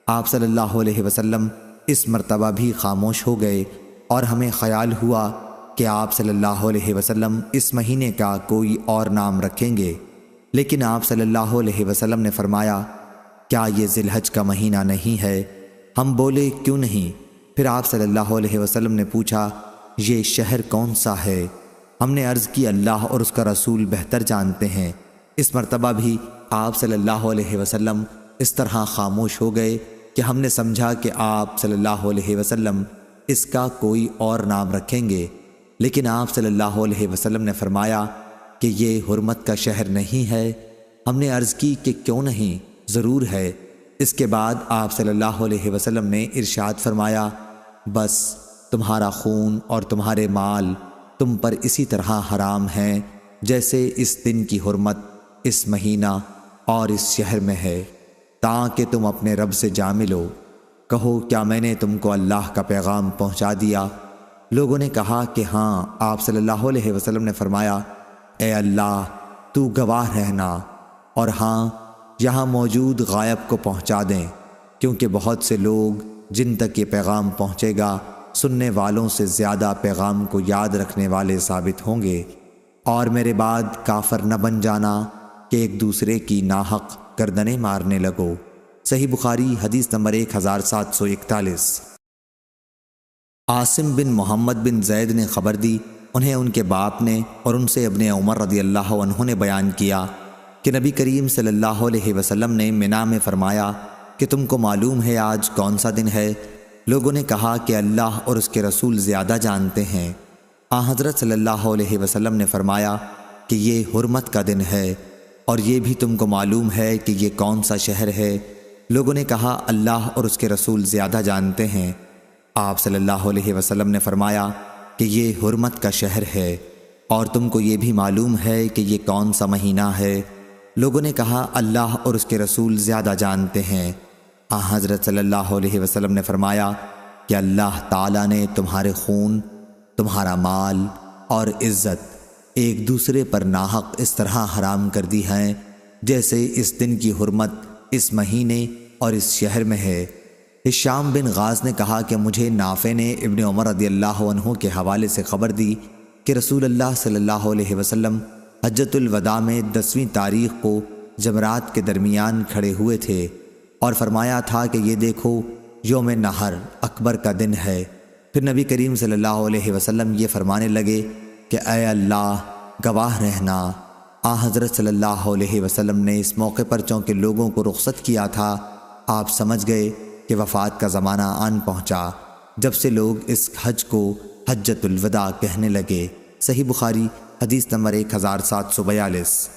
آپ صلی اللہ علیہ وسلم اس مرتبہ بھی خاموش ہو گئے اور ہمیں خیال ہوا کہ آپ صلی اللہ علیہ وسلم اس مہینے کا کوئی اور نام رکھیں گے، لیکن آپ صلی اللہ علیہ وسلم نے فرمایا، کیا یہ ذی الحج کا مہینہ نہیں ہے؟ ہم بولے کیوں نہیں؟ پھر آپ صلی اللہ علیہ وسلم نے پوچھا، یہ شہر کون سا ہے؟ ہم نے عرض کی اللہ اور اس کا رسول بہتر جانتے ہیں۔ اس مرتبہ بھی آپ صلی اللہ علیہ وسلم اس طرح خاموش ہو گئے کہ ہم نے سمجھا کہ آپ صلی اللہ علیہ وسلم اس کا کوئی اور نام رکھیں گے، لیکن آپ صلی اللہ علیہ وسلم نے فرمایا کہ یہ حرمت کا شہر نہیں ہے۔ ہم نے عرض کی کہ کیوں نہیں، ضرور ہے۔ اس کے بعد آپ صلی اللہ علیہ وسلم نے ارشاد فرمایا، بس تمہارا خون اور تمہارے مال تم پر اسی طرح حرام ہیں جیسے اس دن کی حرمت اس مہینہ اور اس شہر میں ہے، تاکہ تم اپنے رب سے جا ملو۔ کہو کیا میں نے تم کو اللہ کا پیغام پہنچا دیا؟ لوگوں نے کہا کہ ہاں۔ آپ صلی اللہ علیہ وسلم نے فرمایا، اے اللہ تو گواہ رہنا، اور ہاں یہاں موجود غائب کو پہنچا دیں، کیونکہ بہت سے لوگ جن تک یہ پیغام پہنچے گا سننے والوں سے زیادہ پیغام کو یاد رکھنے والے ثابت ہوں گے، اور میرے بعد کافر نہ بن جانا کہ ایک دوسرے کی ناحق گردنیں مارنے لگو۔ صحیح بخاری حدیث نمبر 1741۔ عاصم بن محمد بن زید نے خبر دی انہیں ان کے باپ نے اور ان سے ابن عمر رضی اللہ عنہ نے بیان کیا کہ نبی کریم صلی اللہ علیہ وسلم نے منا میں فرمایا کہ تم کو معلوم ہے آج کون سا دن ہے؟ لوگوں نے کہا کہ اللہ اور اس کے رسول زیادہ جانتے ہیں۔ حضرت صلی اللہ علیہ وسلم نے فرمایا کہ یہ حرمت کا دن ہے، اور یہ بھی تم کو معلوم ہے کہ یہ کون سا شہر ہے؟ لوگوں نے کہا اللہ اور اس کے رسول زیادہ جانتے ہیں۔ آپ صلی اللہ علیہ وسلم نے فرمایا کہ یہ حرمت کا شہر ہے، اور تم کو یہ بھی معلوم ہے کہ یہ کون سا مہینہ ہے؟ لوگوں نے کہا اللہ اور اس کے رسول زیادہ جانتے ہیں۔ حضرت صلی اللہ علیہ وسلم نے فرمایا کہ اللہ تعالیٰ نے تمہارے خون، تمہارا مال اور عزت ایک دوسرے پر ناحق اس طرح حرام کر دی ہیں جیسے اس دن کی حرمت اس مہینے اور اس شہر میں ہے۔ ہشام بن غاز نے کہا کہ مجھے نافع نے ابن عمر رضی اللہ عنہ کے حوالے سے خبر دی کہ رسول اللہ صلی اللہ علیہ وسلم حجۃ الوداع میں 10ویں تاریخ کو جمرات کے درمیان کھڑے ہوئے تھے اور فرمایا تھا کہ یہ دیکھو یوم نحر اکبر کا دن ہے۔ پھر نبی کریم صلی اللہ علیہ وسلم یہ فرمانے لگے کہ اے اللہ گواہ رہنا، حضرت صلی اللہ علیہ وسلم نے اس موقع پر چونکہ لوگوں کو رخصت کیا تھا، آپ سمجھ گئے کہ وفات کا زمانہ آن پہنچا، جب سے لوگ اس حج کو حجۃ الوداع کہنے لگے۔ صحیح بخاری حدیث نمبر 1742۔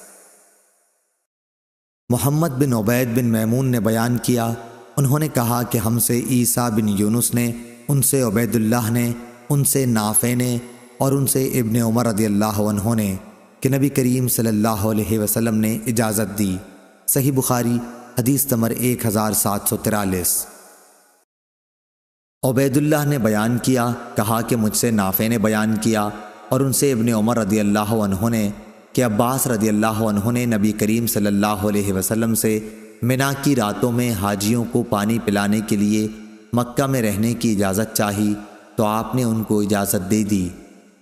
محمد بن عبید بن میمون نے بیان کیا، انہوں نے کہا کہ ہم سے عیسیٰ بن یونس نے، ان سے عبید اللہ نے، ان سے نافع نے اور ان سے ابن عمر رضی اللہ عنہ نے کہ نبی کریم صلی اللہ علیہ وسلم نے اجازت دی۔ صحیح بخاری حدیث نمبر 1743۔ عبید اللہ نے بیان کیا، کہا کہ مجھ سے نافع نے بیان کیا اور ان سے ابن عمر رضی اللہ عنہ نے کہ عباس رضی اللہ عنہ نے نبی کریم صلی اللہ علیہ وسلم سے منا کی راتوں میں حاجیوں کو پانی پلانے کے لیے مکہ میں رہنے کی اجازت چاہی تو آپ نے ان کو اجازت دے دی۔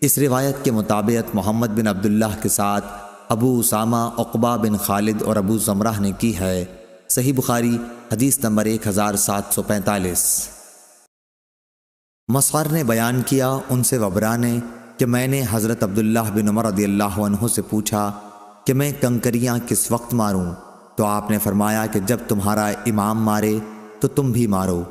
اس روایت کے مطابق محمد بن عبداللہ کے ساتھ ابو اسامہ، عقبہ بن خالد اور ابو زمرہ نے کی ہے۔ صحیح بخاری حدیث نمبر 1745۔ مسعر نے بیان کیا، ان سے وبرا نے کہ میں نے حضرت عبداللہ بن عمر رضی اللہ عنہ سے پوچھا کہ میں کنکریاں کس وقت ماروں؟ تو آپ نے فرمایا کہ جب تمہارا امام مارے تو تم بھی مارو۔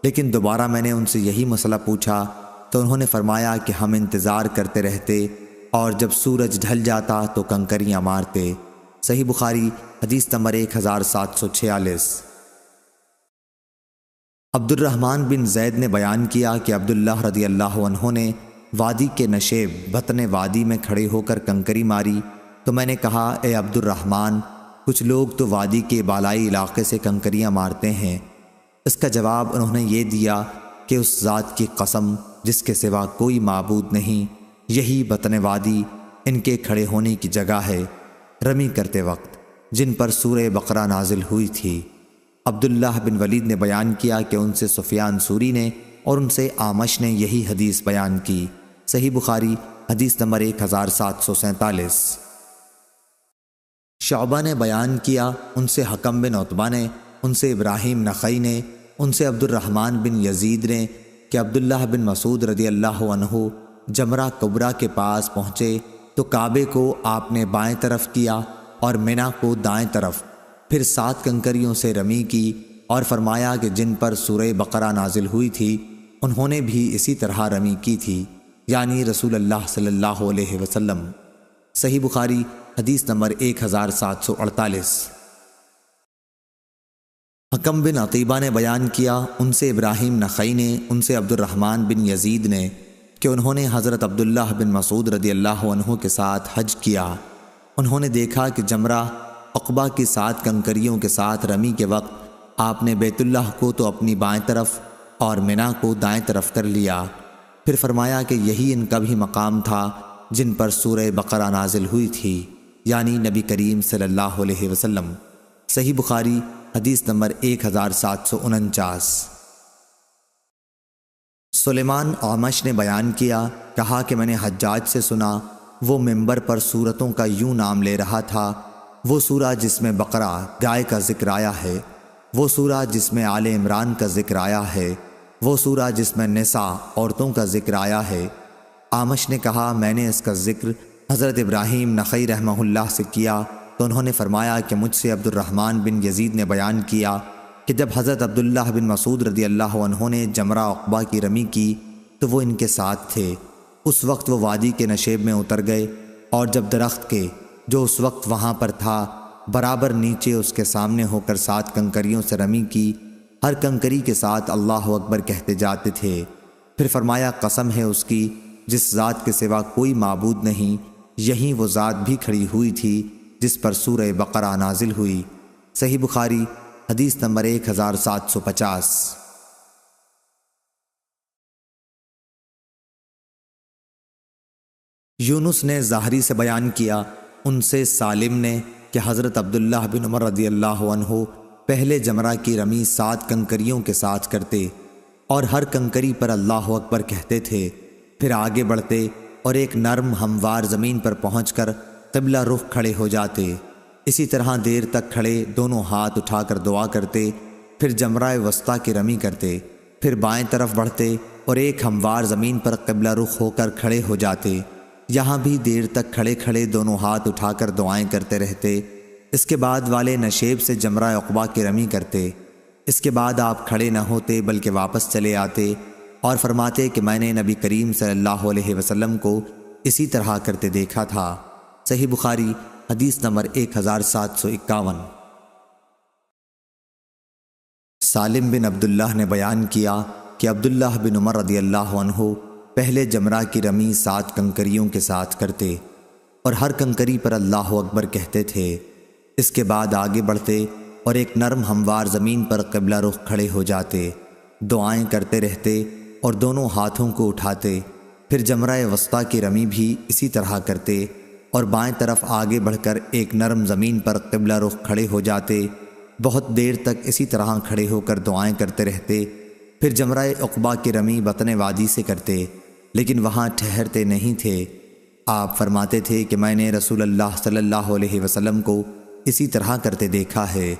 لیکن دوبارہ میں نے ان سے یہی مسئلہ پوچھا تو انہوں نے فرمایا کہ ہم انتظار کرتے رہتے اور جب سورج ڈھل جاتا تو کنکریاں مارتے۔ صحیح بخاری حدیث نمبر 1746۔ عبد الرحمن بن زید نے بیان کیا کہ عبداللہ رضی اللہ عنہ نے وادی کے نشیب بطن وادی میں کھڑے ہو کر کنکری ماری تو میں نے کہا اے عبد الرحمن، کچھ لوگ تو وادی کے بالائی علاقے سے کنکریاں مارتے ہیں۔ اس کا جواب انہوں نے یہ دیا کہ اس ذات کی قسم جس کے سوا کوئی معبود نہیں، یہی بطن وادی ان کے کھڑے ہونے کی جگہ ہے رمی کرتے وقت جن پر سورہ بقرہ نازل ہوئی تھی۔ عبداللہ بن ولید نے بیان کیا کہ ان سے سفیان ثوری نے اور ان سے اعمش نے یہی حدیث بیان کی۔ صحیح بخاری حدیث نمبر 1747۔ شعبہ نے بیان کیا، ان سے حکم بن عتبہ نے، ان سے ابراہیم نخعی نے، ان سے عبد الرحمن بن یزید نے کہ عبداللہ بن مسعود رضی اللہ عنہ جمرہ کبریٰ کے پاس پہنچے تو کعبے کو آپ نے بائیں طرف کیا اور منا کو دائیں طرف، پھر 7 کنکریوں سے رمی کی اور فرمایا کہ جن پر سورہ بقرہ نازل ہوئی تھی انہوں نے بھی اسی طرح رمی کی تھی، یعنی رسول اللہ صلی اللہ علیہ وسلم۔ صحیح بخاری حدیث نمبر 1748۔ حکم بن عطیبہ نے بیان کیا، ان سے ابراہیم نخعی نے، ان سے عبد الرحمن بن یزید نے کہ انہوں نے حضرت عبداللہ بن مسعود رضی اللہ عنہ کے ساتھ حج کیا۔ انہوں نے دیکھا کہ جمرہ عقبہ کی 7 کنکریوں کے ساتھ رمی کے وقت آپ نے بیت اللہ کو تو اپنی بائیں طرف اور منا کو دائیں طرف کر لیا، پھر فرمایا کہ یہی ان کا بھی مقام تھا جن پر سورہ بقرہ نازل ہوئی تھی، یعنی نبی کریم صلی اللہ علیہ وسلم۔ صحیح بخاری حدیث نمبر 1749۔ سلیمان اعمش نے بیان کیا، کہا کہ میں نے حجاج سے سنا، وہ ممبر پر سورتوں کا یوں نام لے رہا تھا، وہ سورہ جس میں بقرہ گائے کا ذکر آیا ہے، وہ سورہ جس میں آل عمران کا ذکر آیا ہے، وہ سورہ جس میں نساء عورتوں کا ذکر آیا ہے، آمش نے کہا میں نے اس کا ذکر حضرت ابراہیم نخعی رحمہ اللہ سے کیا تو انہوں نے فرمایا کہ مجھ سے عبد الرحمن بن یزید نے بیان کیا کہ جب حضرت عبداللہ بن مسعود رضی اللہ عنہ نے جمرہ عقبہ کی رمی کی تو وہ ان کے ساتھ تھے۔ اس وقت وہ وادی کے نشیب میں اتر گئے اور جب درخت کے جو اس وقت وہاں پر تھا برابر نیچے اس کے سامنے ہو کر 7 کنکریوں سے رمی کی، ہر کنکری کے ساتھ اللہ اکبر کہتے جاتے تھے۔ پھر فرمایا قسم ہے اس کی جس ذات کے سوا کوئی معبود نہیں، یہیں وہ ذات بھی کھڑی ہوئی تھی جس پر سورہ بقرہ نازل ہوئی۔ صحیح بخاری حدیث نمبر 1750۔ یونس نے زہری سے بیان کیا، ان سے سالم نے کہ حضرت عبداللہ بن عمر رضی اللہ عنہ پہلے جمرہ کی رمی 7 کنکریوں کے ساتھ کرتے اور ہر کنکری پر اللہ اکبر کہتے تھے، پھر آگے بڑھتے اور ایک نرم ہموار زمین پر پہنچ کر قبلہ رخ کھڑے ہو جاتے۔ اسی طرح دیر تک کھڑے دونوں ہاتھ اٹھا کر دعا کرتے، پھر جمرہ وسطیٰ کی رمی کرتے، پھر بائیں طرف بڑھتے اور ایک ہموار زمین پر قبلہ رخ ہو کر کھڑے ہو جاتے۔ یہاں بھی دیر تک کھڑے کھڑے دونوں ہاتھ اٹھا کر دعائیں کرتے رہتے۔ اس کے بعد والے نشیب سے جمرہ عقبہ کی رمی کرتے۔ اس کے بعد آپ کھڑے نہ ہوتے بلکہ واپس چلے آتے اور فرماتے کہ میں نے نبی کریم صلی اللہ علیہ وسلم کو اسی طرح کرتے دیکھا تھا۔ صحیح بخاری حدیث نمبر 1751۔ سالم بن عبداللہ نے بیان کیا کہ عبداللہ بن عمر رضی اللہ عنہ پہلے جمرہ کی رمی 7 کنکریوں کے ساتھ کرتے اور ہر کنکری پر اللہ اکبر کہتے تھے۔ اس کے بعد آگے بڑھتے اور ایک نرم ہموار زمین پر قبلہ رخ کھڑے ہو جاتے، دعائیں کرتے رہتے اور دونوں ہاتھوں کو اٹھاتے، پھر جمرہ وسطیٰ کی رمی بھی اسی طرح کرتے اور بائیں طرف آگے بڑھ کر ایک نرم زمین پر قبلہ رخ کھڑے ہو جاتے، بہت دیر تک اسی طرح کھڑے ہو کر دعائیں کرتے رہتے، پھر جمرہ عقبہ کی رمی بطن وادی سے کرتے، لیکن وہاں ٹھہرتے نہیں تھے۔ آپ فرماتے تھے کہ میں نے رسول اللہ صلی اللہ علیہ وسلم کو اسی طرح کرتے دیکھا ہے۔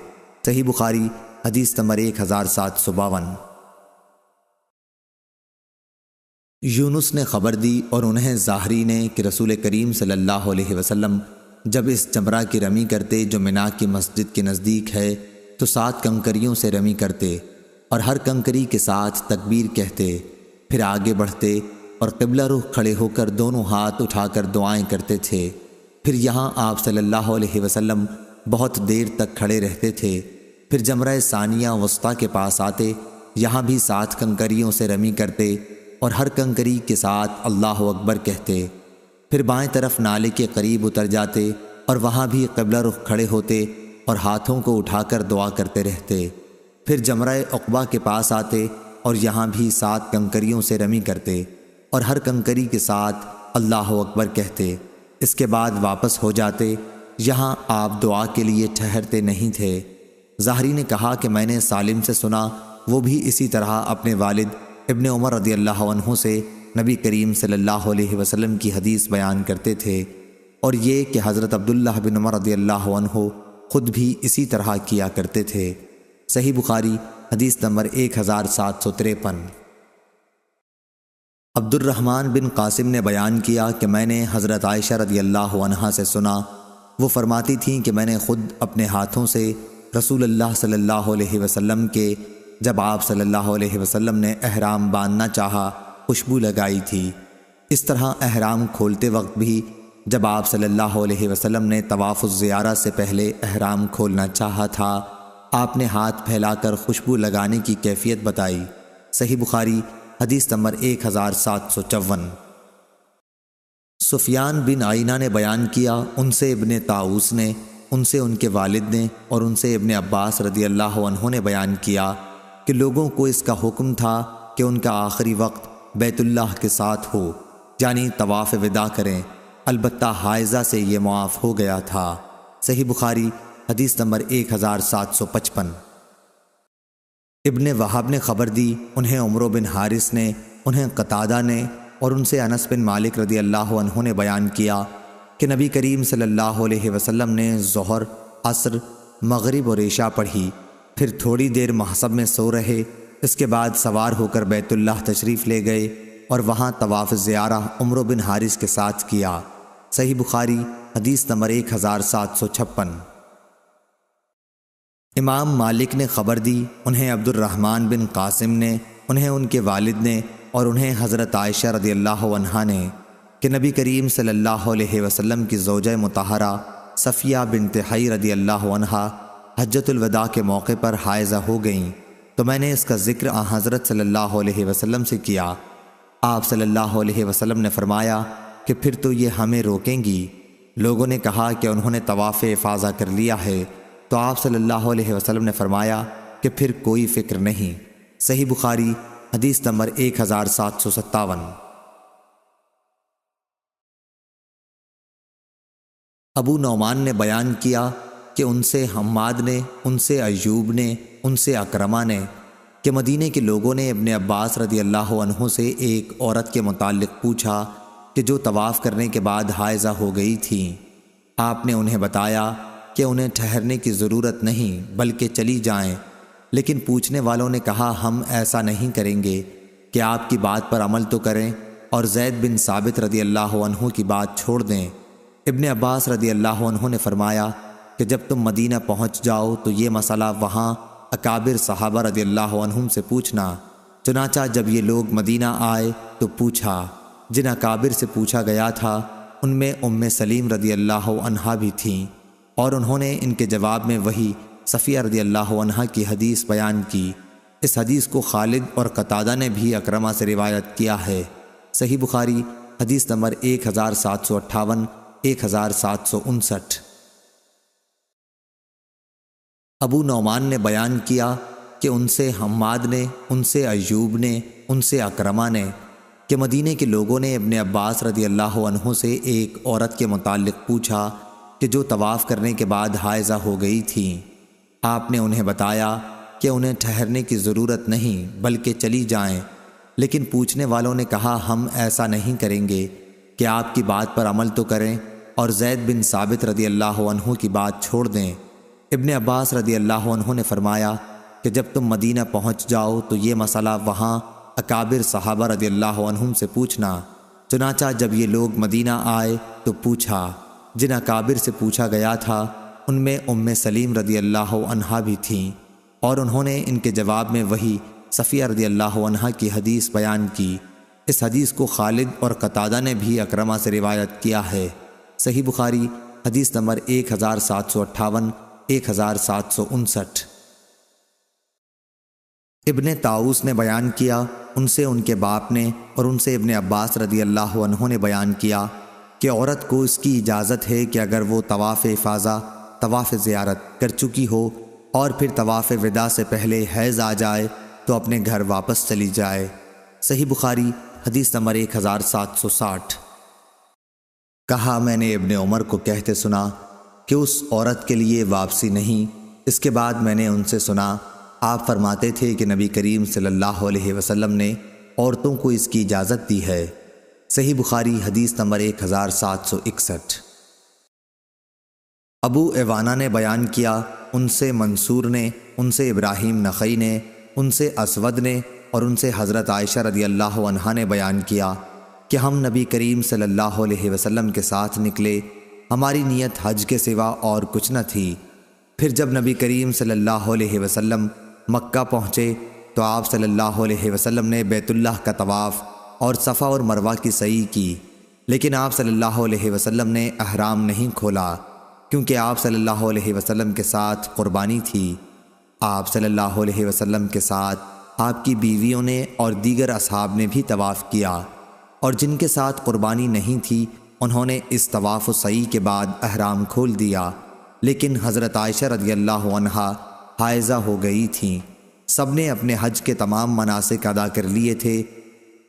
صحیح بخاری حدیث نمبر 1752۔ یونس نے خبر دی اور انہیں زہری نے کہ رسول کریم صلی اللہ علیہ وسلم جب اس جمرہ کی رمی کرتے جو منا کی مسجد کے نزدیک ہے تو 7 کنکریوں سے رمی کرتے اور ہر کنکری کے ساتھ تکبیر کہتے، پھر آگے بڑھتے اور قبلہ رخ کھڑے ہو کر دونوں ہاتھ اٹھا کر دعائیں کرتے تھے۔ پھر یہاں آپ صلی اللہ علیہ وسلم بہت دیر تک کھڑے رہتے تھے، پھر جمرہ ثانیہ وسطیٰ کے پاس آتے، یہاں بھی 7 کنکریوں سے رمی کرتے اور ہر کنکری کے ساتھ اللہ اکبر کہتے، پھر بائیں طرف نالے کے قریب اتر جاتے اور وہاں بھی قبلہ رخ کھڑے ہوتے اور ہاتھوں کو اٹھا کر دعا کرتے رہتے، پھر جمرہ عقبہ کے پاس آتے اور یہاں بھی 7 کنکریوں سے رمی کرتے اور ہر کنکری کے ساتھ اللہ اکبر کہتے۔ اس کے بعد واپس ہو جاتے، یہاں آپ دعا کے لیے ٹھہرتے نہیں تھے۔ زہری نے کہا کہ میں نے سالم سے سنا، وہ بھی اسی طرح اپنے والد ابن عمر رضی اللہ عنہ سے نبی کریم صلی اللہ علیہ وسلم کی حدیث بیان کرتے تھے، اور یہ کہ حضرت عبداللہ بن عمر رضی اللہ عنہ خود بھی اسی طرح کیا کرتے تھے۔ صحیح بخاری حدیث نمبر 1753۔ عبد الرحمن بن قاسم نے بیان کیا کہ میں نے حضرت عائشہ رضی اللہ عنہا سے سنا، وہ فرماتی تھیں کہ میں نے خود اپنے ہاتھوں سے رسول اللہ صلی اللہ علیہ وسلم کے جب آپ صلی اللہ علیہ وسلم نے احرام باندھنا چاہا خوشبو لگائی تھی۔ اس طرح احرام کھولتے وقت بھی جب آپ صلی اللہ علیہ وسلم نے طواف الزیارہ سے پہلے احرام کھولنا چاہا تھا، آپ نے ہاتھ پھیلا کر خوشبو لگانے کی کیفیت بتائی۔ صحیح بخاری حدیث نمبر 1754۔ سفیان بن عینہ نے بیان کیا، ان سے ابن طاؤس نے، ان سے ان کے والد نے اور ان سے ابن عباس رضی اللہ عنہ نے بیان کیا کہ لوگوں کو اس کا حکم تھا کہ ان کا آخری وقت بیت اللہ کے ساتھ ہو، یعنی طواف وداع کریں، البتہ حائضہ سے یہ معاف ہو گیا تھا۔ صحیح بخاری حدیث نمبر 1755۔ ابن وہب نے خبر دی، انہیں عمرو بن حارث نے، انہیں قتادہ نے اور ان سے انس بن مالک رضی اللہ عنہ نے بیان کیا کہ نبی کریم صلی اللہ علیہ وسلم نے ظہر، عصر، مغرب اور عشاء پڑھی، پھر تھوڑی دیر محصب میں سو رہے، اس کے بعد سوار ہو کر بیت اللہ تشریف لے گئے، اور وہاں طواف زیارہ عمرو بن حارث کے ساتھ کیا۔ صحیح بخاری حدیث نمبر 1756۔ امام مالک نے خبر دی، انہیں عبد الرحمن بن قاسم نے، انہیں ان کے والد نے اور انہیں حضرت عائشہ رضی اللہ عنہا نے کہ نبی کریم صلی اللہ علیہ وسلم کی زوجہ مطہرہ صفیہ بنت حی رضی اللہ عنہا حجۃ الوداع کے موقع پر حائضہ ہو گئیں، تو میں نے اس کا ذکر حضرت صلی اللہ علیہ وسلم سے کیا۔ آپ صلی اللہ علیہ وسلم نے فرمایا کہ پھر تو یہ ہمیں روکیں گی۔ لوگوں نے کہا کہ انہوں نے طواف افاضہ کر لیا ہے، تو آپ صلی اللہ علیہ وسلم نے فرمایا کہ پھر کوئی فکر نہیں۔ صحیح بخاری حدیث نمبر 1757۔ ابو نعمان نے بیان کیا کہ ان سے حماد نے، ان سے ایوب نے، ان سے اکرمہ نے کہ مدینے کے لوگوں نے ابن عباس رضی اللہ عنہ سے ایک عورت کے متعلق پوچھا کہ جو طواف کرنے کے بعد حائضہ ہو گئی تھی۔ آپ نے انہیں بتایا کہ انہیں ٹھہرنے کی ضرورت نہیں بلکہ چلی جائیں، لیکن پوچھنے والوں نے کہا ہم ایسا نہیں کریں گے کہ آپ کی بات پر عمل تو کریں اور زید بن ثابت رضی اللہ عنہ کی بات چھوڑ دیں۔ ابن عباس رضی اللہ عنہ نے فرمایا کہ جب تم مدینہ پہنچ جاؤ تو یہ مسئلہ وہاں اکابر صحابہ رضی اللہ عنہم سے پوچھنا۔ چنانچہ جب یہ لوگ مدینہ آئے تو پوچھا۔ جن اکابر سے پوچھا گیا تھا ان میں ام سلیم رضی اللہ عنہا بھی تھیں، اور انہوں نے ان کے جواب میں وہی صفیہ رضی اللہ عنہا کی حدیث بیان کی۔ اس حدیث کو خالد اور قتادہ نے بھی اکرمہ سے روایت کیا ہے۔ صحیح بخاری حدیث نمبر 1758 1759۔ ابو نعمان نے بیان کیا کہ ان سے حماد نے، ان سے ایوب نے، ان سے اکرمہ نے کہ مدینے کے لوگوں نے ابن عباس رضی اللہ عنہ سے ایک عورت کے متعلق پوچھا کہ جو طواف کرنے کے بعد حائضہ ہو گئی تھی۔ آپ نے انہیں بتایا کہ انہیں ٹھہرنے کی ضرورت نہیں بلکہ چلی جائیں، لیکن پوچھنے والوں نے کہا ہم ایسا نہیں کریں گے کہ آپ کی بات پر عمل تو کریں اور زید بن ثابت رضی اللہ عنہ کی بات چھوڑ دیں۔ ابن عباس رضی اللہ عنہ نے فرمایا کہ جب تم مدینہ پہنچ جاؤ تو یہ مسئلہ وہاں اکابر صحابہ رضی اللہ عنہم سے پوچھنا۔ چنانچہ جب یہ لوگ مدینہ آئے تو پوچھا۔ جن اکابر سے پوچھا گیا تھا ان میں ام سلیم رضی اللہ عنہا بھی تھیں، اور انہوں نے ان کے جواب میں وہی صفیہ رضی اللہ عنہا کی حدیث بیان کی۔ اس حدیث کو خالد اور قتادہ نے بھی اکرمہ سے روایت کیا ہے۔ صحیح بخاری حدیث نمبر 1758 1759۔ ابن طاؤس نے بیان کیا، ان سے ان کے باپ نے اور ان سے ابن عباس رضی اللہ عنہ نے بیان کیا کہ عورت کو اس کی اجازت ہے کہ اگر وہ طواف افاضہ، طواف زیارت کر چکی ہو اور پھر طواف وداع سے پہلے حیض آ جائے تو اپنے گھر واپس چلی جائے۔ صحیح بخاری حدیث نمبر 1760۔ کہا میں نے ابن عمر کو کہتے سنا کہ اس عورت کے لیے واپسی نہیں۔ اس کے بعد میں نے ان سے سنا آپ فرماتے تھے کہ نبی کریم صلی اللہ علیہ وسلم نے عورتوں کو اس کی اجازت دی ہے۔ صحیح بخاری حدیث نمبر 1761۔ ابو عوانہ نے بیان کیا، ان سے منصور نے، ان سے ابراہیم نخعی نے، ان سے اسود نے اور ان سے حضرت عائشہ رضی اللہ عنہا نے بیان کیا کہ ہم نبی کریم صلی اللہ علیہ وسلم کے ساتھ نکلے، ہماری نیت حج کے سوا اور کچھ نہ تھی۔ پھر جب نبی کریم صلی اللہ علیہ وسلم مکہ پہنچے تو آپ صلی اللہ علیہ وسلم نے بیت اللہ کا طواف اور صفا اور مروہ کی سعی کی، لیکن آپ صلی اللہ علیہ وسلم نے احرام نہیں کھولا کیونکہ آپ صلی اللہ علیہ وسلم کے ساتھ قربانی تھی۔ آپ صلی اللہ علیہ وسلم کے ساتھ آپ کی بیویوں نے اور دیگر اصحاب نے بھی طواف کیا، اور جن کے ساتھ قربانی نہیں تھی انہوں نے اس طواف و سعی کے بعد احرام کھول دیا، لیکن حضرت عائشہ رضی اللہ عنہا حائضہ ہو گئی تھیں۔ سب نے اپنے حج کے تمام مناسک ادا کر لیے تھے۔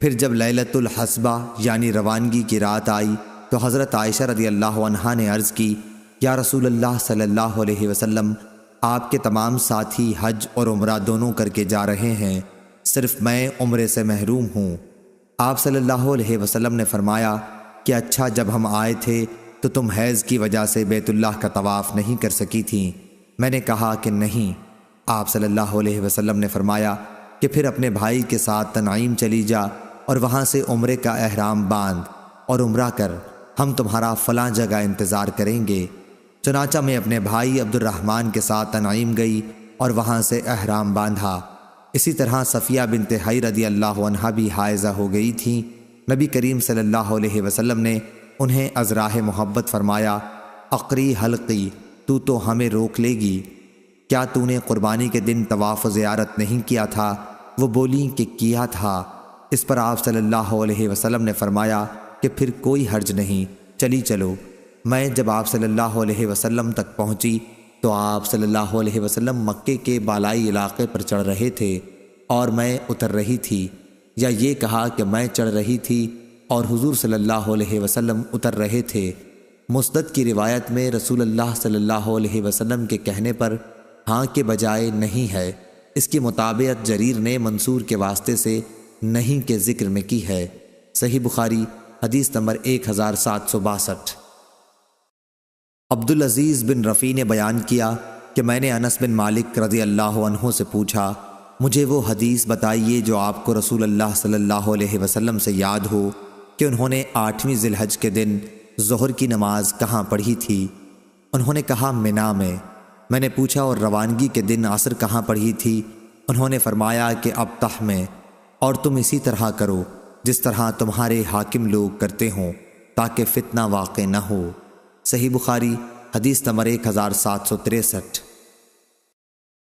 پھر جب لیلۃ الحصبہ یعنی روانگی کی رات آئی تو حضرت عائشہ رضی اللہ عنہا نے عرض کی، یا رسول اللہ صلی اللہ علیہ وسلم، آپ کے تمام ساتھی حج اور عمرہ دونوں کر کے جا رہے ہیں، صرف میں عمرے سے محروم ہوں۔ آپ صلی اللہ علیہ وسلم نے فرمایا کہ اچھا، جب ہم آئے تھے تو تم حیض کی وجہ سے بیت اللہ کا طواف نہیں کر سکی تھیں؟ میں نے کہا کہ نہیں۔ آپ صلی اللہ علیہ وسلم نے فرمایا کہ پھر اپنے بھائی کے ساتھ تنعیم چلی جا، اور وہاں سے عمرے کا احرام باندھ اور عمرہ کر، ہم تمہارا فلاں جگہ انتظار کریں گے۔ چنانچہ میں اپنے بھائی عبد الرحمن کے ساتھ تنعیم گئی اور وہاں سے احرام باندھا۔ اسی طرح صفیہ بنت حی رضی اللہ عنہا بھی حائضہ ہو گئی تھیں۔ نبی کریم صلی اللہ علیہ وسلم نے انہیں از راہ محبت فرمایا، اقری حلقی، تو ہمیں روک لے گی؟ کیا تو نے قربانی کے دن طواف و زیارت نہیں کیا تھا؟ وہ بولیں کہ کیا تھا۔ اس پر آپ صلی اللہ علیہ وسلم نے فرمایا کہ پھر کوئی حرج نہیں، چلی چلو۔ میں جب آپ صلی اللہ علیہ وسلم تک پہنچی تو آپ صلی اللہ علیہ وسلم مکے کے بالائی علاقے پر چڑھ رہے تھے اور میں اتر رہی تھی، یا یہ کہا کہ میں چڑھ رہی تھی اور حضور صلی اللہ علیہ وسلم اتر رہے تھے۔ مسند کی روایت میں رسول اللہ صلی اللہ علیہ وسلم کے کہنے پر ہاں کے بجائے نہیں ہے۔ اس کی مطابقت جریر نے منصور کے واسطے سے نہیں کے ذکر میں کی ہے۔ صحیح بخاری حدیث نمبر 1762۔ عبدالعزیز بن رفیع نے بیان کیا کہ میں نے انس بن مالک رضی اللہ عنہ سے پوچھا، مجھے وہ حدیث بتائیے جو آپ کو رسول اللہ صلی اللہ علیہ وسلم سے یاد ہو کہ انہوں نے 8ویں ذی الحج کے دن ظہر کی نماز کہاں پڑھی تھی؟ انہوں نے کہا منا میں۔ میں نے پوچھا اور روانگی کے دن عصر کہاں پڑھی تھی؟ انہوں نے فرمایا کہ ابطح میں، اور تم اسی طرح کرو جس طرح تمہارے حاکم لوگ کرتے ہوں تاکہ فتنہ واقع نہ ہو۔ صحیح بخاری حدیث نمبر 1763۔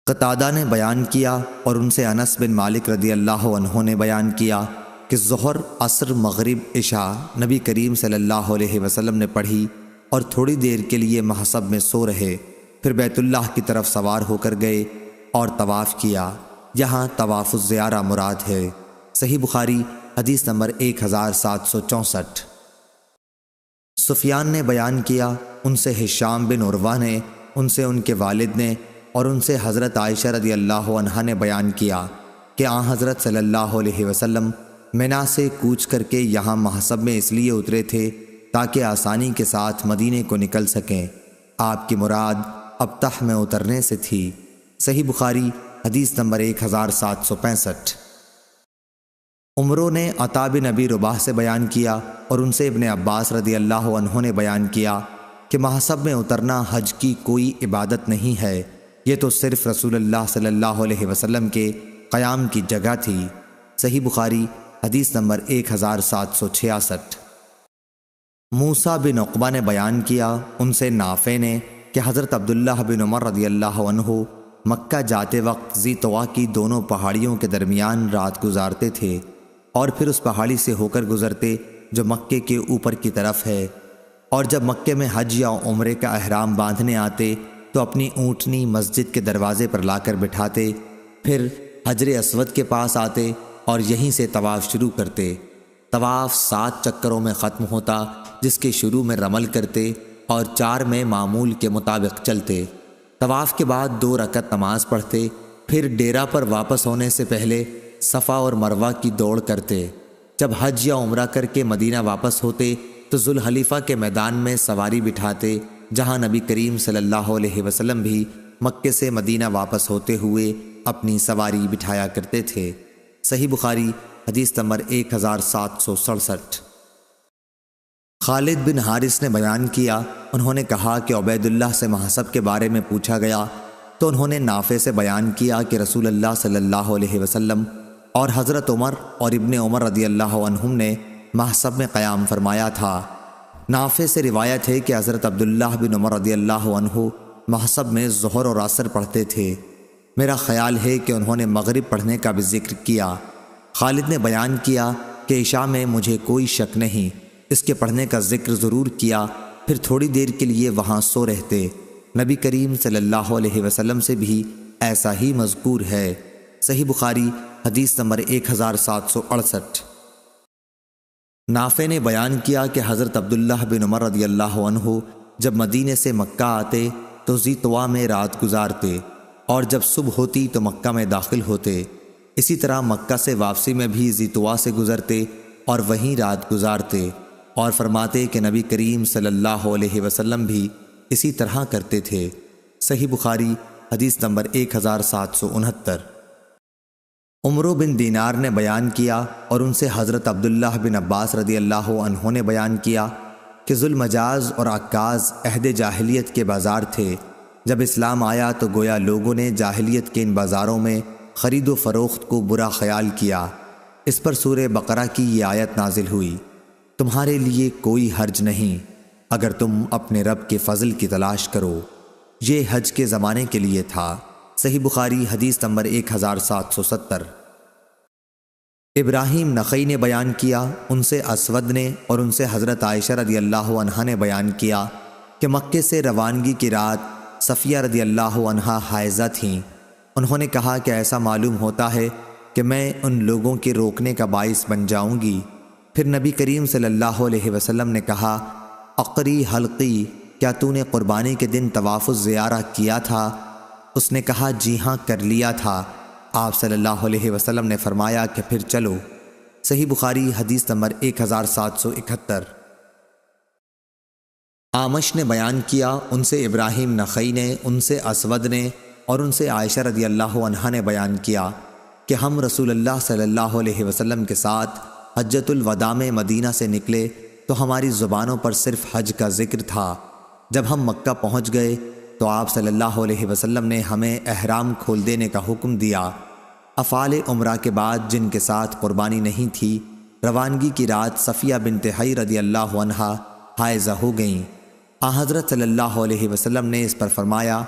قتادہ نے بیان کیا اور ان سے انس بن مالک رضی اللہ عنہ نے بیان کیا کہ ظہر، عصر، مغرب، عشاء نبی کریم صلی اللہ علیہ وسلم نے پڑھی اور تھوڑی دیر کے لیے محصب میں سو رہے، پھر بیت اللہ کی طرف سوار ہو کر گئے اور طواف کیا۔ یہاں طواف الزیارہ مراد ہے۔ صحیح بخاری حدیث نمبر 1764۔ سفیان نے بیان کیا، ان سے ہشام بن عروہ نے، ان سے ان کے والد نے اور ان سے حضرت عائشہ رضی اللہ عنہا نے بیان کیا کہ آن حضرت صلی اللہ علیہ وسلم منا سے کوچ کر کے یہاں محصب میں اس لیے اترے تھے تاکہ آسانی کے ساتھ مدینے کو نکل سکیں۔ آپ کی مراد ابطح میں اترنے سے تھی۔ صحیح بخاری حدیث نمبر 1765۔ عمروں نے عطا بن ابی رباح سے بیان کیا اور ان سے ابن عباس رضی اللہ عنہ نے بیان کیا کہ محصب میں اترنا حج کی کوئی عبادت نہیں ہے، یہ تو صرف رسول اللہ صلی اللہ علیہ وسلم کے قیام کی جگہ تھی۔ صحیح بخاری حدیث نمبر 1766۔ موسیٰ بن عقبہ نے بیان کیا، ان سے نافع نے کہ حضرت عبداللہ بن عمر رضی اللہ عنہ مکہ جاتے وقت ذی طوا کی دونوں پہاڑیوں کے درمیان رات گزارتے تھے اور پھر اس پہاڑی سے ہو کر گزرتے جو مکے کے اوپر کی طرف ہے، اور جب مکے میں حج یا عمرے کا احرام باندھنے آتے تو اپنی اونٹنی مسجد کے دروازے پر لا کر بٹھاتے، پھر حجر اسود کے پاس آتے اور یہیں سے طواف شروع کرتے۔ طواف 7 چکروں میں ختم ہوتا، جس کے شروع میں رمل کرتے اور 4 میں معمول کے مطابق چلتے۔ طواف کے بعد 2 رکعت نماز پڑھتے، پھر ڈیرا پر واپس ہونے سے پہلے صفا اور مروہ کی دوڑ کرتے۔ جب حج یا عمرہ کر کے مدینہ واپس ہوتے تو ذوالحلیفہ کے میدان میں سواری بٹھاتے، جہاں نبی کریم صلی اللہ علیہ وسلم بھی مکے سے مدینہ واپس ہوتے ہوئے اپنی سواری بٹھایا کرتے تھے۔ صحیح بخاری حدیث نمبر 1767۔ خالد بن حارث نے بیان کیا، انہوں نے کہا کہ عبید اللہ سے محصب کے بارے میں پوچھا گیا تو انہوں نے نافع سے بیان کیا کہ رسول اللہ صلی اللہ علیہ وسلم اور حضرت عمر اور ابن عمر رضی اللہ عنہم نے محصب میں قیام فرمایا تھا۔ نافع سے روایت ہے کہ حضرت عبداللہ بن عمر رضی اللہ عنہ محصب میں ظہر اور عصر پڑھتے تھے۔ میرا خیال ہے کہ انہوں نے مغرب پڑھنے کا بھی ذکر کیا۔ خالد نے بیان کیا کہ عشاء میں مجھے کوئی شک نہیں، اس کے پڑھنے کا ذکر ضرور کیا، پھر تھوڑی دیر کے لیے وہاں سو رہتے۔ نبی کریم صلی اللہ علیہ وسلم سے بھی ایسا ہی مذکور ہے۔ صحیح بخاری حدیث نمبر 1768۔ نافع نے بیان کیا کہ حضرت عبداللہ بن عمر رضی اللہ عنہ جب مدینے سے مکہ آتے تو ذی طوا میں رات گزارتے، اور جب صبح ہوتی تو مکہ میں داخل ہوتے۔ اسی طرح مکہ سے واپسی میں بھی ذی طوا سے گزرتے اور وہیں رات گزارتے، اور فرماتے کہ نبی کریم صلی اللہ علیہ وسلم بھی اسی طرح کرتے تھے۔ صحیح بخاری حدیث نمبر 1769۔ عمرو بن دینار نے بیان کیا اور ان سے حضرت عبداللہ بن عباس رضی اللہ عنہ نے بیان کیا کہ ذوالمجاز اور عکاظ عہد جاہلیت کے بازار تھے۔ جب اسلام آیا تو گویا لوگوں نے جاہلیت کے ان بازاروں میں خرید و فروخت کو برا خیال کیا۔ اس پر سورہ بقرہ کی یہ آیت نازل ہوئی، تمہارے لیے کوئی حرج نہیں اگر تم اپنے رب کے فضل کی تلاش کرو۔ یہ حج کے زمانے کے لیے تھا۔ صحیح بخاری حدیث نمبر 1770۔ ابراہیم نخعی نے بیان کیا، ان سے اسود نے اور ان سے حضرت عائشہ رضی اللہ عنہا نے بیان کیا کہ مکے سے روانگی کی رات صفیہ رضی اللہ عنہا حائضہ تھیں۔ انہوں نے کہا کہ ایسا معلوم ہوتا ہے کہ میں ان لوگوں کے روکنے کا باعث بن جاؤں گی۔ پھر نبی کریم صلی اللہ علیہ وسلم نے کہا، عقری حلقی، کیا تو نے قربانی کے دن طواف الزیارہ کیا تھا؟ اس نے کہا جی ہاں کر لیا تھا۔ آپ صلی اللہ علیہ وسلم نے فرمایا کہ پھر چلو۔ صحیح بخاری حدیث نمبر 1771۔ آمش نے بیان کیا، ان سے ابراہیم نخعی نے، ان سے اسود نے اور ان سے عائشہ رضی اللہ عنہا نے بیان کیا کہ ہم رسول اللہ صلی اللہ علیہ وسلم کے ساتھ حجۃ الوداع میں مدینہ سے نکلے تو ہماری زبانوں پر صرف حج کا ذکر تھا۔ جب ہم مکہ پہنچ گئے تو آپ صلی اللہ علیہ وسلم نے ہمیں احرام کھول دینے کا حکم دیا۔ افعال عمرہ کے بعد جن کے ساتھ قربانی نہیں تھی، روانگی کی رات صفیہ بنت حی رضی اللہ عنہا حائضہ ہو گئیں۔ حضرت صلی اللہ علیہ وسلم نے اس پر فرمایا،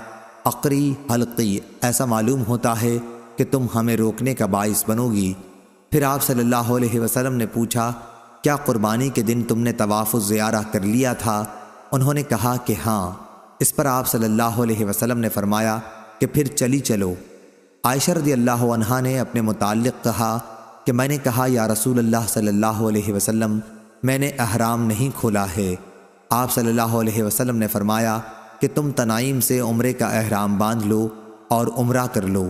عقری حلقی، ایسا معلوم ہوتا ہے کہ تم ہمیں روکنے کا باعث بنو گی۔ پھر آپ صلی اللہ علیہ وسلم نے پوچھا، کیا قربانی کے دن تم نے طواف الزیارہ کر لیا تھا؟ انہوں نے کہا کہ ہاں۔ اس پر آپ صلی اللہ علیہ وسلم نے فرمایا کہ پھر چلی چلو۔ عائشہ رضی اللہ عنہا نے اپنے متعلق کہا کہ میں نے کہا یا رسول اللہ صلی اللہ علیہ وسلم، میں نے احرام نہیں کھولا ہے۔ آپ صلی اللہ علیہ وسلم نے فرمایا کہ تم تنعیم سے عمرے کا احرام باندھ لو اور عمرہ کر لو۔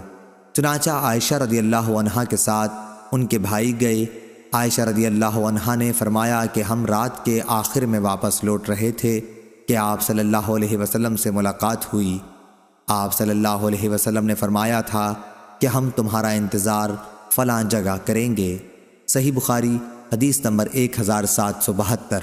چنانچہ عائشہ رضی اللہ عنہا کے ساتھ ان کے بھائی گئے۔ عائشہ رضی اللہ عنہا نے فرمایا کہ ہم رات کے آخر میں واپس لوٹ رہے تھے کہ آپ صلی اللہ علیہ وسلم سے ملاقات ہوئی۔ آپ صلی اللہ علیہ وسلم نے فرمایا تھا کہ ہم تمہارا انتظار فلاں جگہ کریں گے۔ صحیح بخاری حدیث نمبر 1772۔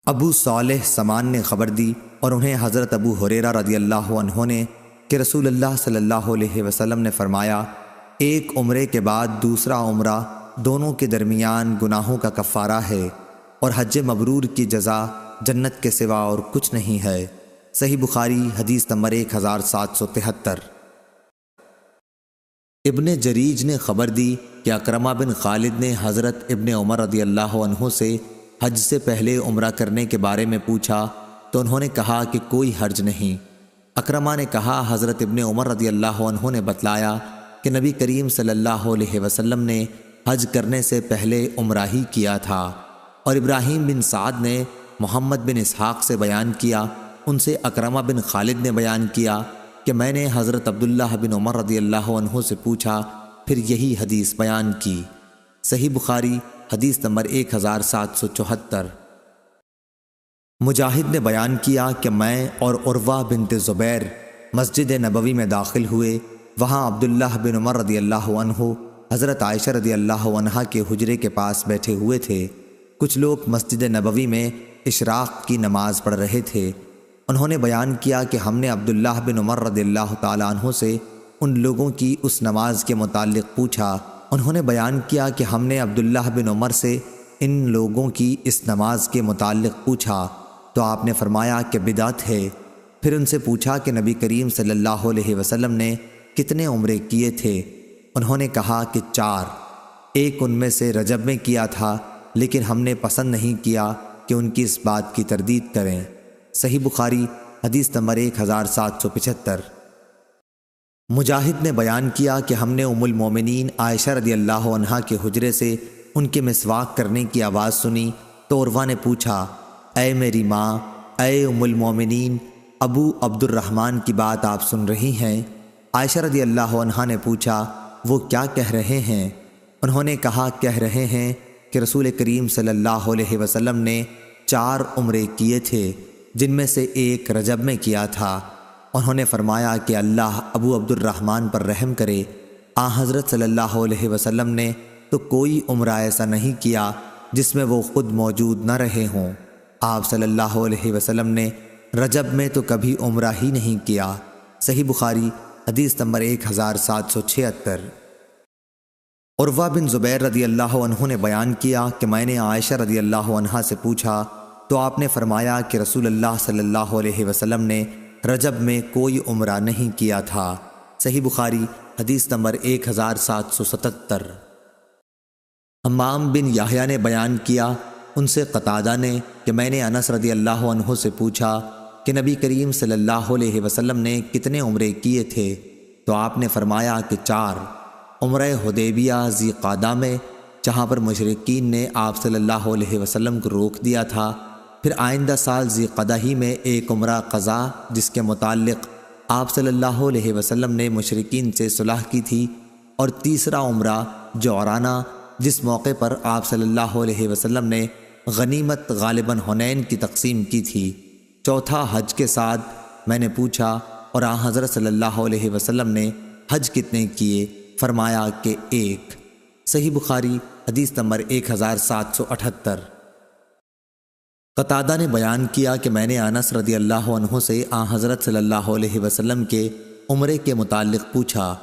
ابو صالح سمان نے خبر دی اور انہیں حضرت ابو ہریرہ رضی اللہ عنہ نے کہ رسول اللہ صلی اللہ علیہ وسلم نے فرمایا، ایک عمرے کے بعد دوسرا عمرہ دونوں کے درمیان گناہوں کا کفارہ ہے، اور حج مبرور کی جزا جنت کے سوا اور کچھ نہیں ہے۔ صحیح بخاری حدیث نمبر 1773۔ ابن جریج نے خبر دی کہ اکرمہ بن خالد نے حضرت ابن عمر رضی اللہ عنہ سے حج سے پہلے عمرہ کرنے کے بارے میں پوچھا تو انہوں نے کہا کہ کوئی حرج نہیں۔ اکرمہ نے کہا حضرت ابن عمر رضی اللہ عنہ نے بتلایا کہ نبی کریم صلی اللہ علیہ وسلم نے حج کرنے سے پہلے عمرہ ہی کیا تھا۔ اور ابراہیم بن سعد نے محمد بن اسحاق سے بیان کیا، ان سے اکرمہ بن خالد نے بیان کیا کہ میں نے حضرت عبداللہ بن عمر رضی اللہ عنہ سے پوچھا، پھر یہی حدیث بیان کی۔ صحیح بخاری حدیث نمبر 1774۔ مجاہد نے بیان کیا کہ میں اور عروہ بنت زبیر مسجد نبوی میں داخل ہوئے۔ وہاں عبداللہ بن عمر رضی اللہ عنہ حضرت عائشہ رضی اللہ عنہا کے حجرے کے پاس بیٹھے ہوئے تھے۔ کچھ لوگ مسجد نبوی میں اشراق کی نماز پڑھ رہے تھے۔ انہوں نے بیان کیا کہ ہم نے عبداللہ بن عمر رضی اللہ تعالیٰ عنہ سے ان لوگوں کی اس نماز کے متعلق پوچھا۔ انہوں نے بیان کیا کہ ہم نے عبداللہ بن عمر سے ان لوگوں کی اس نماز کے متعلق پوچھا تو آپ نے فرمایا کہ بدعت ہے۔ پھر ان سے پوچھا کہ نبی کریم صلی اللہ علیہ وسلم نے کتنے عمرے کیے تھے؟ انہوں نے کہا کہ 4۔ ایک ان میں سے رجب میں کیا تھا، لیکن ہم نے پسند نہیں کیا کہ ان کی اس بات کی تردید کریں۔ صحیح بخاری حدیث نمبر 1775۔ مجاہد نے بیان کیا کہ ہم نے ام المومنین عائشہ رضی اللہ عنہا کے حجرے سے ان کے مسواک کرنے کی آواز سنی تو عروہ نے پوچھا، اے میری ماں، اے ام المومنین، ابو عبد الرحمن کی بات آپ سن رہی ہیں؟ عائشہ رضی اللہ عنہا نے پوچھا، وہ کیا کہہ رہے ہیں؟ انہوں نے کہا، کہہ رہے ہیں کہ رسول کریم صلی اللہ علیہ وسلم نے 4 عمرے کیے تھے، جن میں سے ایک رجب میں کیا تھا، انہوں نے فرمایا کہ اللہ ابو عبد الرحمن پر رحم کرے، حضرت صلی اللہ علیہ وسلم نے تو کوئی عمرہ ایسا نہیں کیا جس میں وہ خود موجود نہ رہے ہوں۔ آپ صلی اللہ علیہ وسلم نے رجب میں تو کبھی عمرہ ہی نہیں کیا۔ صحیح بخاری حدیث نمبر 1776۔ عروہ بن زبیر رضی اللہ عنہ نے بیان کیا کہ میں نے عائشہ رضی اللہ عنہا سے پوچھا تو آپ نے فرمایا کہ رسول اللہ صلی اللہ علیہ وسلم نے رجب میں کوئی عمرہ نہیں کیا تھا۔ صحیح بخاری حدیث نمبر 1777۔ حمام بن یحییٰ نے بیان کیا، ان سے قتادہ نے کہ میں نے انس رضی اللہ عنہ سے پوچھا کہ نبی کریم صلی اللہ علیہ وسلم نے کتنے عمرے کیے تھے، تو آپ نے فرمایا کہ 4۔ عمرہ حدیبیہ ذی قعدہ میں، جہاں پر مشرکین نے آپ صلی اللہ علیہ وسلم کو روک دیا تھا، پھر آئندہ سال ذی قعدہ ہی میں ایک عمرہ قضا جس کے متعلق آپ صلی اللہ علیہ وسلم نے مشرکین سے صلح کی تھی، اور تیسرا عمرہ جعرانہ جس موقع پر آپ صلی اللہ علیہ وسلم نے غنیمت غالباً حنین کی تقسیم کی تھی۔ چوتھا حج کے ساتھ میں نے پوچھا اور حضرت صلی اللہ علیہ وسلم نے حج کتنے کیے؟ فرمایا کہ 1۔ صحیح بخاری حدیث نمبر 1778۔ قتادہ نے بیان کیا کہ میں نے انس رضی اللہ عنہ سے حضرت صلی اللہ علیہ وسلم کے عمرے کے متعلق پوچھا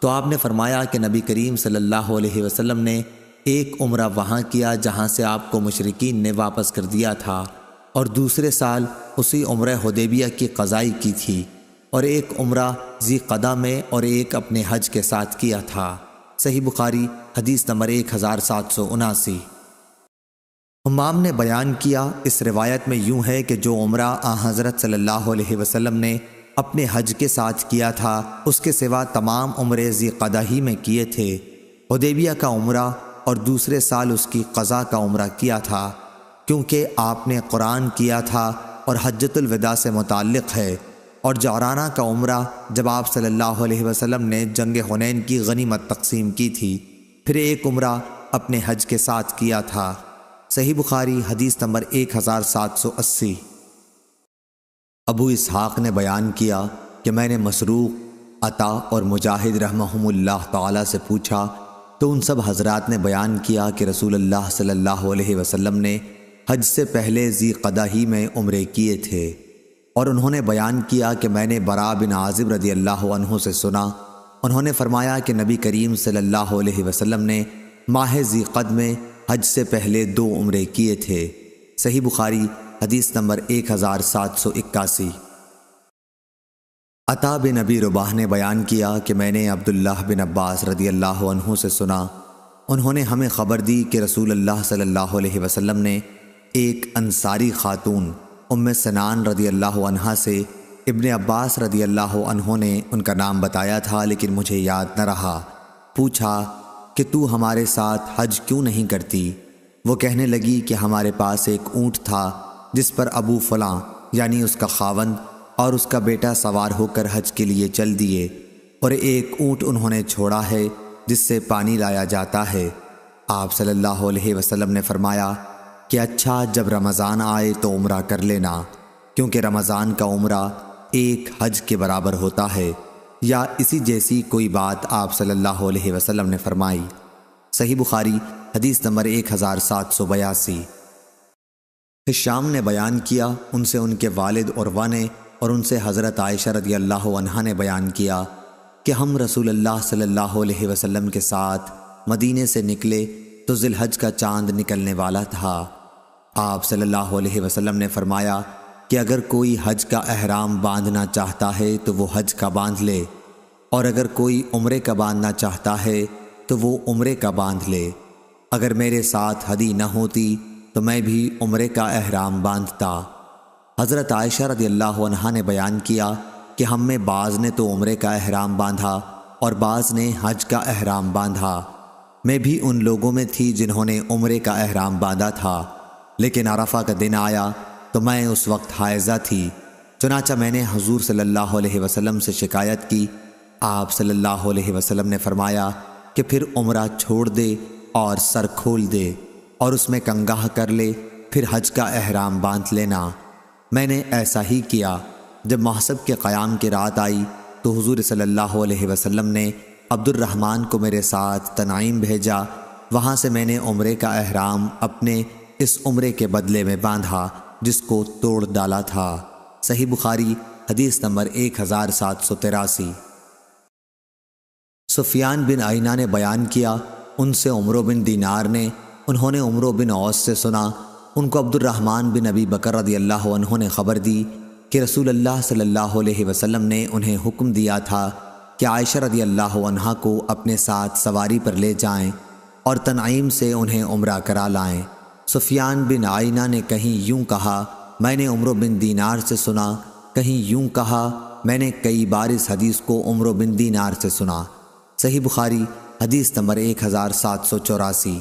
تو آپ نے فرمایا کہ نبی کریم صلی اللہ علیہ وسلم نے ایک عمرہ وہاں کیا جہاں سے آپ کو مشرکین نے واپس کر دیا تھا، اور دوسرے سال اسی عمرہ حدیبیہ کی قضائی کی تھی، اور ایک عمرہ ذی قعدہ میں اور ایک اپنے حج کے ساتھ کیا تھا۔ صحیح بخاری حدیث نمبر 1779۔ حمام نے بیان کیا، اس روایت میں یوں ہے کہ جو عمرہ حضرت صلی اللہ علیہ وسلم نے اپنے حج کے ساتھ کیا تھا اس کے سوا تمام عمرے ذی قعدہ ہی میں کیے تھے۔ حدیبیہ کا عمرہ اور دوسرے سال اس کی قضا کا عمرہ کیا تھا، کیونکہ آپ نے قرآن کیا تھا اور حجۃ الوداع سے متعلق ہے، اور جعرانہ کا عمرہ جب آپ صلی اللہ علیہ وسلم نے جنگ حنین کی غنیمت تقسیم کی تھی، پھر ایک عمرہ اپنے حج کے ساتھ کیا تھا۔ صحیح بخاری حدیث نمبر 1780۔ ابو اسحاق نے بیان کیا کہ میں نے مسروق، عطا اور مجاہد رحمہم اللہ تعالی سے پوچھا تو ان سب حضرات نے بیان کیا کہ رسول اللہ صلی اللہ علیہ وسلم نے حج سے پہلے ذی قعدہ ہی میں عمرے کیے تھے، اور انہوں نے بیان کیا کہ میں نے براء بن عازب رضی اللہ عنہ سے سنا، انہوں نے فرمایا کہ نبی کریم صلی اللہ علیہ وسلم نے ماہ ذی قعدہ میں حج سے پہلے 2 عمرے کیے تھے۔ صحیح بخاری حدیث نمبر 1781۔ عطا بن ابی رباح نے بیان کیا کہ میں نے عبداللہ بن عباس رضی اللہ عنہ سے سنا، انہوں نے ہمیں خبر دی کہ رسول اللہ صلی اللہ علیہ وسلم نے ایک انصاری خاتون ام سنان رضی اللہ عنہا سے ابن عباس رضی اللہ عنہ نے ان کا نام بتایا تھا لیکن مجھے یاد نہ رہا، پوچھا کہ تو ہمارے ساتھ حج کیوں نہیں کرتی؟ وہ کہنے لگی کہ ہمارے پاس ایک اونٹ تھا جس پر ابو فلاں یعنی اس کا خاوند اور اس کا بیٹا سوار ہو کر حج کے لیے چل دیے، اور ایک اونٹ انہوں نے چھوڑا ہے جس سے پانی لایا جاتا ہے۔ آپ صلی اللہ علیہ وسلم نے فرمایا کہ اچھا، جب رمضان آئے تو عمرہ کر لینا، کیونکہ رمضان کا عمرہ ایک حج کے برابر ہوتا ہے، یا اسی جیسی کوئی بات آپ صلی اللہ علیہ وسلم نے فرمائی۔ صحیح بخاری حدیث نمبر 1782۔ ہشام نے بیان کیا، ان سے ان کے والد عروہ نے اور ان سے حضرت عائشہ رضی اللہ عنہا نے بیان کیا کہ ہم رسول اللہ صلی اللہ علیہ وسلم کے ساتھ مدینے سے نکلے تو ذی الحج کا چاند نکلنے والا تھا۔ آپ صلی اللہ علیہ وسلم نے فرمایا کہ اگر کوئی حج کا احرام باندھنا چاہتا ہے تو وہ حج کا باندھ لے، اور اگر کوئی عمرے کا باندھنا چاہتا ہے تو وہ عمرے کا باندھ لے۔ اگر میرے ساتھ ہدی نہ ہوتی تو میں بھی عمرے کا احرام باندھتا۔ حضرت عائشہ رضی اللہ عنہا نے بیان کیا کہ ہم میں بعض نے تو عمرے کا احرام باندھا اور بعض نے حج کا احرام باندھا۔ میں بھی ان لوگوں میں تھی جنہوں نے عمرے کا احرام باندھا تھا، لیکن عرفہ کا دن آیا تو میں اس وقت حائضہ تھی، چنانچہ میں نے حضور صلی اللہ علیہ وسلم سے شکایت کی۔ آپ صلی اللہ علیہ وسلم نے فرمایا کہ پھر عمرہ چھوڑ دے اور سر کھول دے اور اس میں کنگاہ کر لے، پھر حج کا احرام باندھ لینا۔ میں نے ایسا ہی کیا۔ جب محسب کے قیام کی رات آئی تو حضور صلی اللہ علیہ وسلم نے عبد الرحمن کو میرے ساتھ تنعیم بھیجا۔ وہاں سے میں نے عمرے کا احرام اپنے اس عمرے کے بدلے میں باندھا جس کو توڑ ڈالا تھا۔ صحیح بخاری حدیث نمبر 1783۔ سفیان بن عیینہ نے بیان کیا، ان سے عمرو بن دینار نے، انہوں نے عمرو بن عوس سے سنا، ان کو عبد الرحمن بن ابی بکر رضی اللہ عنہ نے خبر دی کہ رسول اللہ صلی اللہ علیہ وسلم نے انہیں حکم دیا تھا کہ عائشہ رضی اللہ عنہا کو اپنے ساتھ سواری پر لے جائیں اور تنعیم سے انہیں عمرہ کرا لائیں۔ سفیان بن عیینہ نے کہیں یوں کہا، میں نے عمرو بن دینار سے سنا، کہیں یوں کہا، میں نے کئی بار اس حدیث کو عمرو بن دینار سے سنا۔ صحیح بخاری حدیث نمبر 1784۔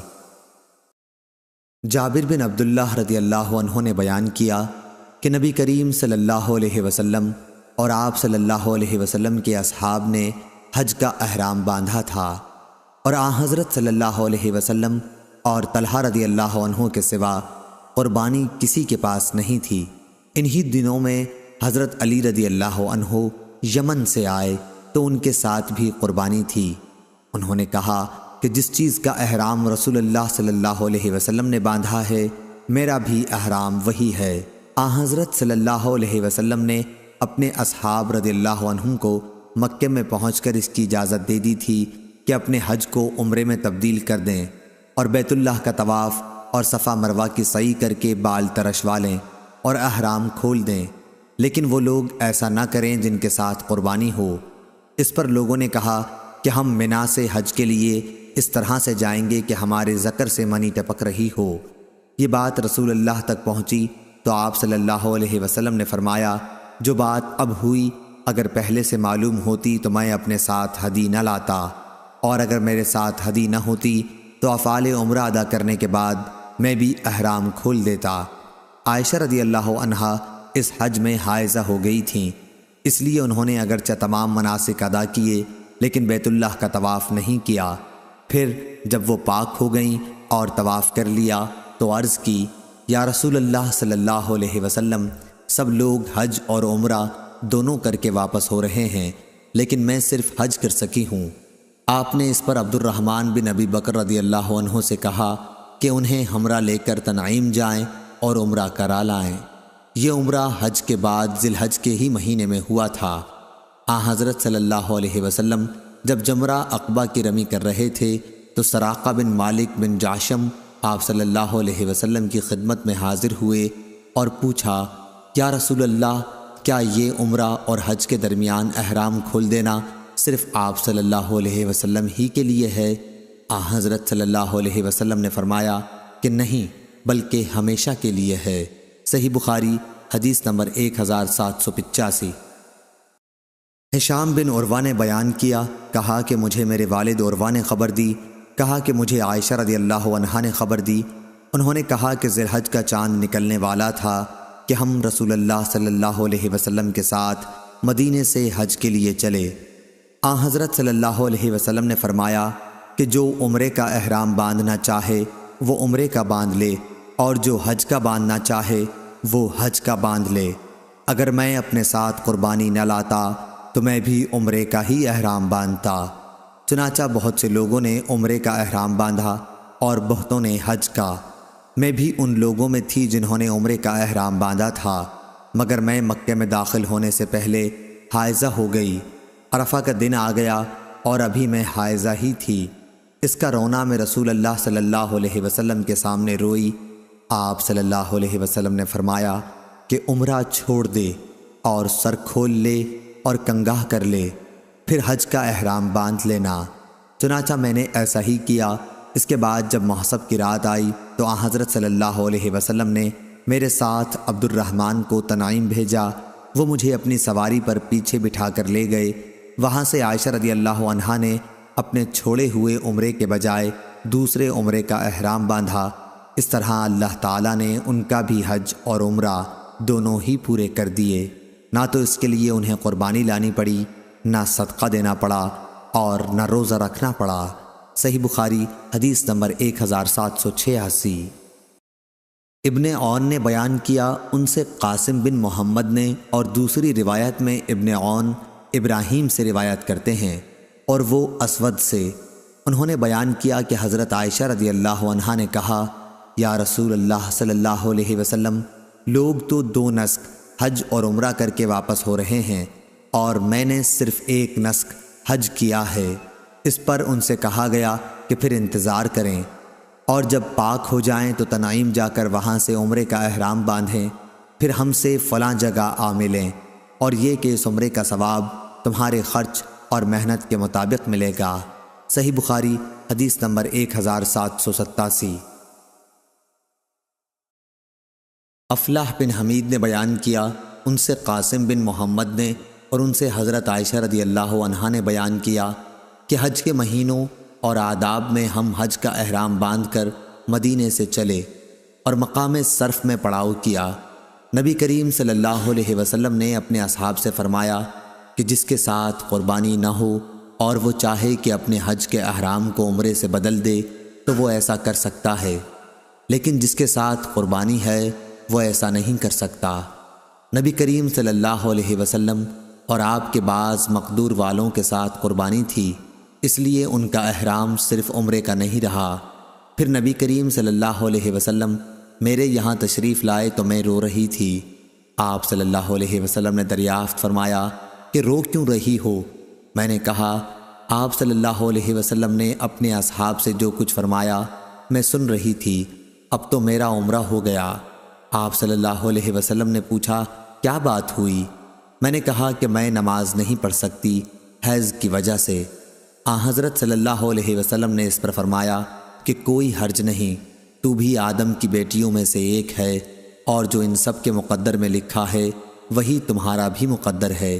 جابر بن عبداللہ رضی اللہ عنہ نے بیان کیا کہ نبی کریم صلی اللہ علیہ وسلم اور آپ صلی اللہ علیہ وسلم کے اصحاب نے حج کا احرام باندھا تھا، اور آن حضرت صلی اللہ علیہ وسلم اور طلحہ رضی اللہ عنہ کے سوا قربانی کسی کے پاس نہیں تھی۔ انہی دنوں میں حضرت علی رضی اللہ عنہ یمن سے آئے تو ان کے ساتھ بھی قربانی تھی۔ انہوں نے کہا کہ جس چیز کا احرام رسول اللہ صلی اللہ علیہ وسلم نے باندھا ہے میرا بھی احرام وہی ہے۔ آن حضرت صلی اللہ علیہ وسلم نے اپنے اصحاب رضی اللہ عنہم کو مکے میں پہنچ کر اس کی اجازت دے دی تھی کہ اپنے حج کو عمرے میں تبدیل کر دیں اور بیت اللہ کا طواف اور صفا مروہ کی سعی کر کے بال ترشوا لیں اور احرام کھول دیں، لیکن وہ لوگ ایسا نہ کریں جن کے ساتھ قربانی ہو۔ اس پر لوگوں نے کہا کہ ہم منا سے حج کے لیے اس طرح سے جائیں گے کہ ہمارے ذکر سے منی ٹپک رہی ہو۔ یہ بات رسول اللہ تک پہنچی تو آپ صلی اللہ علیہ وسلم نے فرمایا، جو بات اب ہوئی اگر پہلے سے معلوم ہوتی تو میں اپنے ساتھ ہدی نہ لاتا، اور اگر میرے ساتھ ہدی نہ ہوتی تو افعال عمرہ ادا کرنے کے بعد میں بھی احرام کھول دیتا۔ عائشہ رضی اللہ عنہا اس حج میں حائضہ ہو گئی تھیں، اس لیے انہوں نے اگرچہ تمام مناسک ادا کیے لیکن بیت اللہ کا طواف نہیں کیا۔ پھر جب وہ پاک ہو گئیں اور طواف کر لیا تو عرض کی، یا رسول اللہ صلی اللہ علیہ وسلم، سب لوگ حج اور عمرہ دونوں کر کے واپس ہو رہے ہیں لیکن میں صرف حج کر سکی ہوں۔ آپ نے اس پر عبد الرحمن بن ابی بکر رضی اللہ عنہ سے کہا کہ انہیں ہمراہ لے کر تنعیم جائیں اور عمرہ کرا لائیں۔ یہ عمرہ حج کے بعد ذی الحج کے ہی مہینے میں ہوا تھا۔ آن حضرت صلی اللہ علیہ وسلم جب جمرہ عقبہ کی رمی کر رہے تھے تو سراقہ بن مالک بن جاشم آپ صلی اللہ علیہ وسلم کی خدمت میں حاضر ہوئے اور پوچھا، یا رسول اللہ، کیا یہ عمرہ اور حج کے درمیان احرام کھول دینا صرف آپ صلی اللہ علیہ وسلم ہی کے لیے ہے؟ آن حضرت صلی اللہ علیہ وسلم نے فرمایا کہ نہیں، بلکہ ہمیشہ کے لیے ہے۔ صحیح بخاری حدیث نمبر 1785۔ ہشام بن عروہ نے بیان کیا، کہا کہ مجھے میرے والد عروہ نے خبر دی، کہا کہ مجھے عائشہ رضی اللہ عنہا نے خبر دی، انہوں نے کہا کہ ذی الحج کا چاند نکلنے والا تھا کہ ہم رسول اللہ صلی اللہ علیہ وسلم کے ساتھ مدینے سے حج کے لیے چلے۔ آن حضرت صلی اللہ علیہ وسلم نے فرمایا کہ جو عمرے کا احرام باندھنا چاہے وہ عمرے کا باندھ لے، اور جو حج کا باندھنا چاہے وہ حج کا باندھ لے۔ اگر میں اپنے ساتھ قربانی نہ لاتا تو میں بھی عمرے کا ہی احرام باندھتا۔ چنانچہ بہت سے لوگوں نے عمرے کا احرام باندھا اور بہتوں نے حج کا۔ میں بھی ان لوگوں میں تھی جنہوں نے عمرے کا احرام باندھا تھا، مگر میں مکے میں داخل ہونے سے پہلے حائضہ ہو گئی۔ عرفہ کا دن آ گیا اور ابھی میں حائضہ ہی تھی۔ اس کا رونا میں رسول اللہ صلی اللہ علیہ وسلم کے سامنے روئی۔ آپ صلی اللہ علیہ وسلم نے فرمایا کہ عمرہ چھوڑ دے اور سر کھول لے اور کنگاہ کر لے، پھر حج کا احرام باندھ لینا۔ چنانچہ میں نے ایسا ہی کیا۔ اس کے بعد جب محسب کی رات آئی تو آن حضرت صلی اللہ علیہ وسلم نے میرے ساتھ عبد الرحمن کو تنعیم بھیجا۔ وہ مجھے اپنی سواری پر پیچھے بٹھا کر لے گئے۔ وہاں سے عائشہ رضی اللہ عنہا نے اپنے چھوڑے ہوئے عمرے کے بجائے دوسرے عمرے کا احرام باندھا۔ اس طرح اللہ تعالیٰ نے ان کا بھی حج اور عمرہ دونوں ہی پورے کر دیے۔ نہ تو اس کے لیے انہیں قربانی لانی پڑی، نہ صدقہ دینا پڑا، اور نہ روزہ رکھنا پڑا۔ صحیح بخاری حدیث نمبر 1786۔ ابن عون نے بیان کیا، ان سے قاسم بن محمد نے، اور دوسری روایت میں ابن عون ابراہیم سے روایت کرتے ہیں اور وہ اسود سے۔ انہوں نے بیان کیا کہ حضرت عائشہ رضی اللہ عنہا نے کہا، یا رسول اللہ صلی اللہ علیہ وسلم، لوگ تو 2 نسک حج اور عمرہ کر کے واپس ہو رہے ہیں اور میں نے صرف 1 نسک حج کیا ہے۔ اس پر ان سے کہا گیا کہ پھر انتظار کریں، اور جب پاک ہو جائیں تو تنعیم جا کر وہاں سے عمرے کا احرام باندھیں، پھر ہم سے فلاں جگہ آ ملیں، اور یہ کہ اس عمرے کا ثواب تمہارے خرچ اور محنت کے مطابق ملے گا۔ صحیح بخاری حدیث نمبر 1787۔ افلاح بن حمید نے بیان کیا، ان سے قاسم بن محمد نے، اور ان سے حضرت عائشہ رضی اللہ عنہا نے بیان کیا کہ حج کے مہینوں اور آداب میں ہم حج کا احرام باندھ کر مدینے سے چلے اور مقام صرف میں پڑاؤ کیا۔ نبی کریم صلی اللہ علیہ وسلم نے اپنے اصحاب سے فرمایا کہ جس کے ساتھ قربانی نہ ہو اور وہ چاہے کہ اپنے حج کے احرام کو عمرے سے بدل دے تو وہ ایسا کر سکتا ہے، لیکن جس کے ساتھ قربانی ہے وہ ایسا نہیں کر سکتا۔ نبی کریم صلی اللہ علیہ وسلم اور آپ کے بعض مقدور والوں کے ساتھ قربانی تھی، اس لیے ان کا احرام صرف عمرے کا نہیں رہا۔ پھر نبی کریم صلی اللہ علیہ وسلم میرے یہاں تشریف لائے تو میں رو رہی تھی۔ آپ صلی اللہ علیہ وسلم نے دریافت فرمایا کہ رو کیوں رہی ہو؟ میں نے کہا، آپ صلی اللہ علیہ وسلم نے اپنے اصحاب سے جو کچھ فرمایا میں سن رہی تھی، اب تو میرا عمرہ ہو گیا۔ آپ صلی اللہ علیہ وسلم نے پوچھا، کیا بات ہوئی؟ میں نے کہا کہ میں نماز نہیں پڑھ سکتی حیض کی وجہ سے۔ حضرت صلی اللہ علیہ وسلم نے اس پر فرمایا کہ کوئی حرج نہیں، تو بھی آدم کی بیٹیوں میں سے ایک ہے، اور جو ان سب کے مقدر میں لکھا ہے وہی تمہارا بھی مقدر ہے۔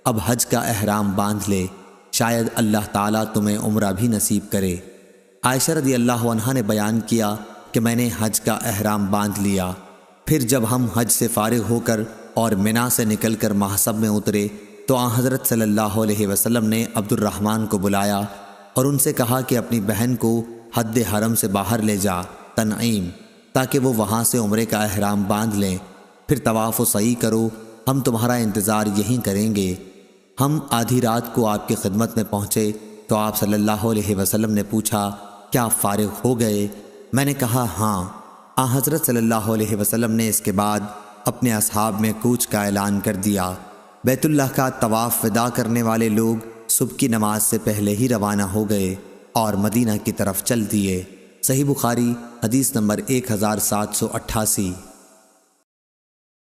اب حج کا احرام باندھ لے، شاید اللہ تعالیٰ تمہیں عمرہ بھی نصیب کرے۔ عائشہ رضی اللہ عنہا نے بیان کیا کہ میں نے حج کا احرام باندھ لیا، پھر جب ہم حج سے فارغ ہو کر اور منا سے نکل کر محصب میں اترے تو حضرت صلی اللہ علیہ وسلم نے عبد الرحمن کو بلایا اور ان سے کہا کہ اپنی بہن کو حد حرم سے باہر لے جا، تنعیم، تاکہ وہ وہاں سے عمرے کا احرام باندھ لیں، پھر طواف و سعی کرو، ہم تمہارا انتظار یہیں کریں گے۔ ہم آدھی رات کو آپ کی خدمت میں پہنچے تو آپ صلی اللہ علیہ وسلم نے پوچھا، کیا فارغ ہو گئے؟ میں نے کہا ہاں۔ حضرت صلی اللہ علیہ وسلم نے اس کے بعد اپنے اصحاب میں کوچ کا اعلان کر دیا۔ بیت اللہ کا طواف ودا کرنے والے لوگ صبح کی نماز سے پہلے ہی روانہ ہو گئے اور مدینہ کی طرف چل دیے۔ صحیح بخاری حدیث نمبر 1788۔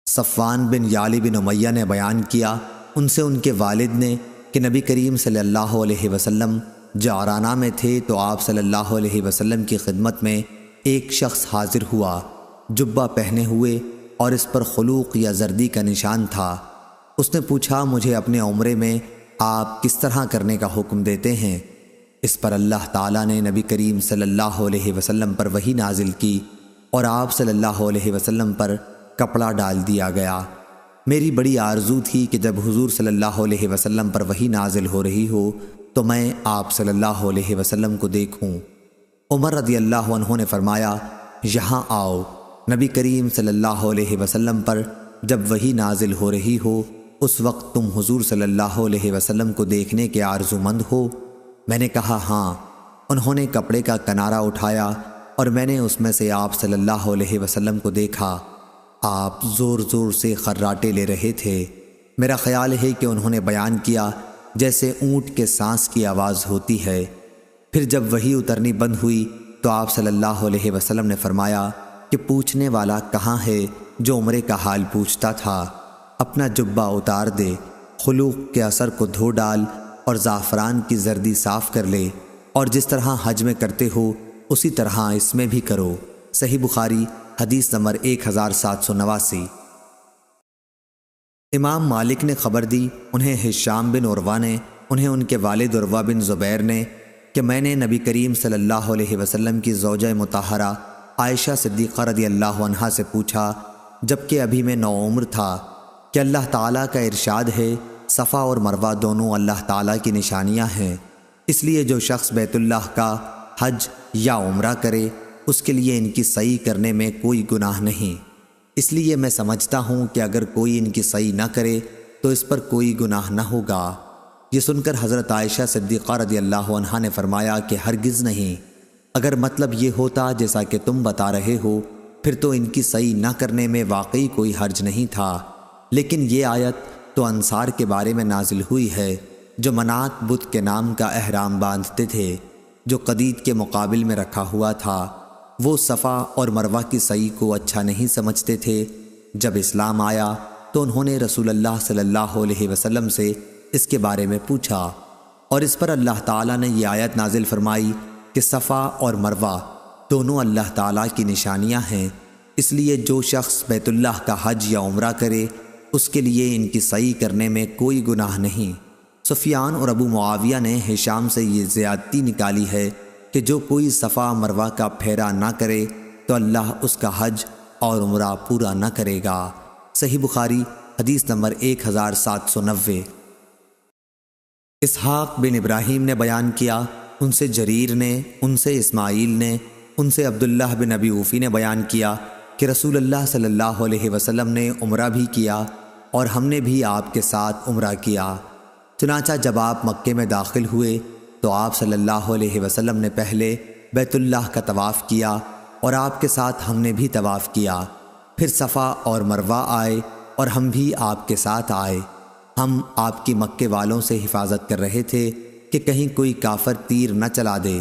صفوان بن یعلی بن امیہ نے بیان کیا، ان سے ان کے والد نے کہ نبی کریم صلی اللہ علیہ وسلم جعرانہ میں تھے تو آپ صلی اللہ علیہ وسلم کی خدمت میں ایک شخص حاضر ہوا، جبہ پہنے ہوئے اور اس پر خلوق یا زردی کا نشان تھا۔ اس نے پوچھا، مجھے اپنے عمرے میں آپ کس طرح کرنے کا حکم دیتے ہیں؟ اس پر اللہ تعالیٰ نے نبی کریم صلی اللہ علیہ وسلم پر وحی نازل کی اور آپ صلی اللہ علیہ وسلم پر کپڑا ڈال دیا گیا۔ میری بڑی آرزو تھی کہ جب حضور صلی اللہ علیہ وسلم پر وحی نازل ہو رہی ہو تو میں آپ صلی اللہ علیہ وسلم کو دیکھوں۔ عمر رضی اللہ عنہ نے فرمایا، یہاں آؤ۔ نبی کریم صلی اللہ علیہ وسلم پر جب وحی نازل ہو رہی ہو اس وقت تم حضور صلی اللہ علیہ وسلم کو دیکھنے کے آرزو مند ہو؟ میں نے کہا ہاں۔ انہوں نے کپڑے کا کنارہ اٹھایا اور میں نے اس میں سے آپ صلی اللہ علیہ وسلم کو دیکھا۔ آپ زور زور سے خراٹے لے رہے تھے۔ میرا خیال ہے کہ انہوں نے بیان کیا جیسے اونٹ کے سانس کی آواز ہوتی ہے۔ پھر جب وحی اترنی بند ہوئی تو آپ صلی اللہ علیہ وسلم نے فرمایا کہ پوچھنے والا کہاں ہے جو عمرے کا حال پوچھتا تھا؟ اپنا جبہ اتار دے، خلوق کے اثر کو دھو ڈال اور زعفران کی زردی صاف کر لے، اور جس طرح حج میں کرتے ہو اسی طرح اس میں بھی کرو۔ صحیح بخاری حدیث نمبر 1789۔ امام مالک نے خبر دی، انہیں ہشام بن عروہ نے، انہیں ان کے والد عروہ بن زبیر نے، کہ میں نے نبی کریم صلی اللہ علیہ وسلم کی زوجہ مطہرہ عائشہ صدیقہ رضی اللہ عنہا سے پوچھا، جبکہ ابھی میں نوعمر تھا، کہ اللہ تعالیٰ کا ارشاد ہے صفا اور مروہ دونوں اللہ تعالیٰ کی نشانیاں ہیں، اس لیے جو شخص بیت اللہ کا حج یا عمرہ کرے اس کے لیے ان کی صحیح کرنے میں کوئی گناہ نہیں، اس لیے میں سمجھتا ہوں کہ اگر کوئی ان کی صحیح نہ کرے تو اس پر کوئی گناہ نہ ہوگا۔ یہ سن کر حضرت عائشہ صدیقہ رضی اللہ عنہا نے فرمایا کہ ہرگز نہیں، اگر مطلب یہ ہوتا جیسا کہ تم بتا رہے ہو پھر تو ان کی صحیح نہ کرنے میں واقعی کوئی حرج نہیں تھا، لیکن یہ آیت تو انصار کے بارے میں نازل ہوئی ہے جو منات بت کے نام کا احرام باندھتے تھے جو قدید کے مقابل میں رکھا ہوا تھا۔ وہ صفا اور مروہ کی صحیح کو اچھا نہیں سمجھتے تھے۔ جب اسلام آیا تو انہوں نے رسول اللہ صلی اللہ علیہ وسلم سے اس کے بارے میں پوچھا، اور اس پر اللہ تعالیٰ نے یہ آیت نازل فرمائی کہ صفا اور مروہ دونوں اللہ تعالیٰ کی نشانیاں ہیں، اس لیے جو شخص بیت اللہ کا حج یا عمرہ کرے اس کے لیے ان کی صحیح کرنے میں کوئی گناہ نہیں۔ سفیان اور ابو معاویہ نے ہشام سے یہ زیادتی نکالی ہے کہ جو کوئی صفا مروہ کا پھیرا نہ کرے تو اللہ اس کا حج اور عمرہ پورا نہ کرے گا۔ صحیح بخاری حدیث نمبر 1790۔ اسحاق بن ابراہیم نے بیان کیا، ان سے جریر نے، ان سے اسماعیل نے، ان سے عبداللہ بن ابی اوفی نے بیان کیا کہ رسول اللہ صلی اللہ علیہ وسلم نے عمرہ بھی کیا اور ہم نے بھی آپ کے ساتھ عمرہ کیا۔ چنانچہ جب آپ مکے میں داخل ہوئے تو آپ صلی اللہ علیہ وسلم نے پہلے بیت اللہ کا طواف کیا اور آپ کے ساتھ ہم نے بھی طواف کیا، پھر صفا اور مروہ آئے اور ہم بھی آپ کے ساتھ آئے۔ ہم آپ کی مکے والوں سے حفاظت کر رہے تھے کہ کہیں کوئی کافر تیر نہ چلا دے۔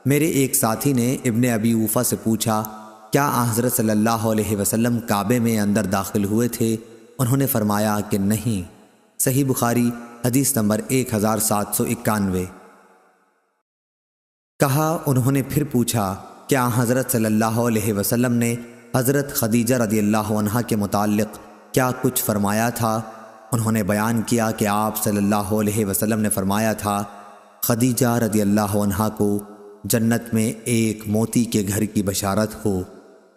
میرے ایک ساتھی نے ابن ابی اوفا سے پوچھا، کیا حضرت صلی اللہ علیہ وسلم کعبے میں اندر داخل ہوئے تھے؟ انہوں نے فرمایا کہ نہیں۔ صحیح بخاری حدیث نمبر 1791۔ کہا، انہوں نے پھر پوچھا، کیا حضرت صلی اللہ علیہ وسلم نے حضرت خدیجہ رضی اللہ عنہا کے متعلق کیا کچھ فرمایا تھا؟ انہوں نے بیان کیا کہ آپ صلی اللہ علیہ وسلم نے فرمایا تھا، خدیجہ رضی اللہ عنہا کو جنت میں ایک موتی کے گھر کی بشارت ہو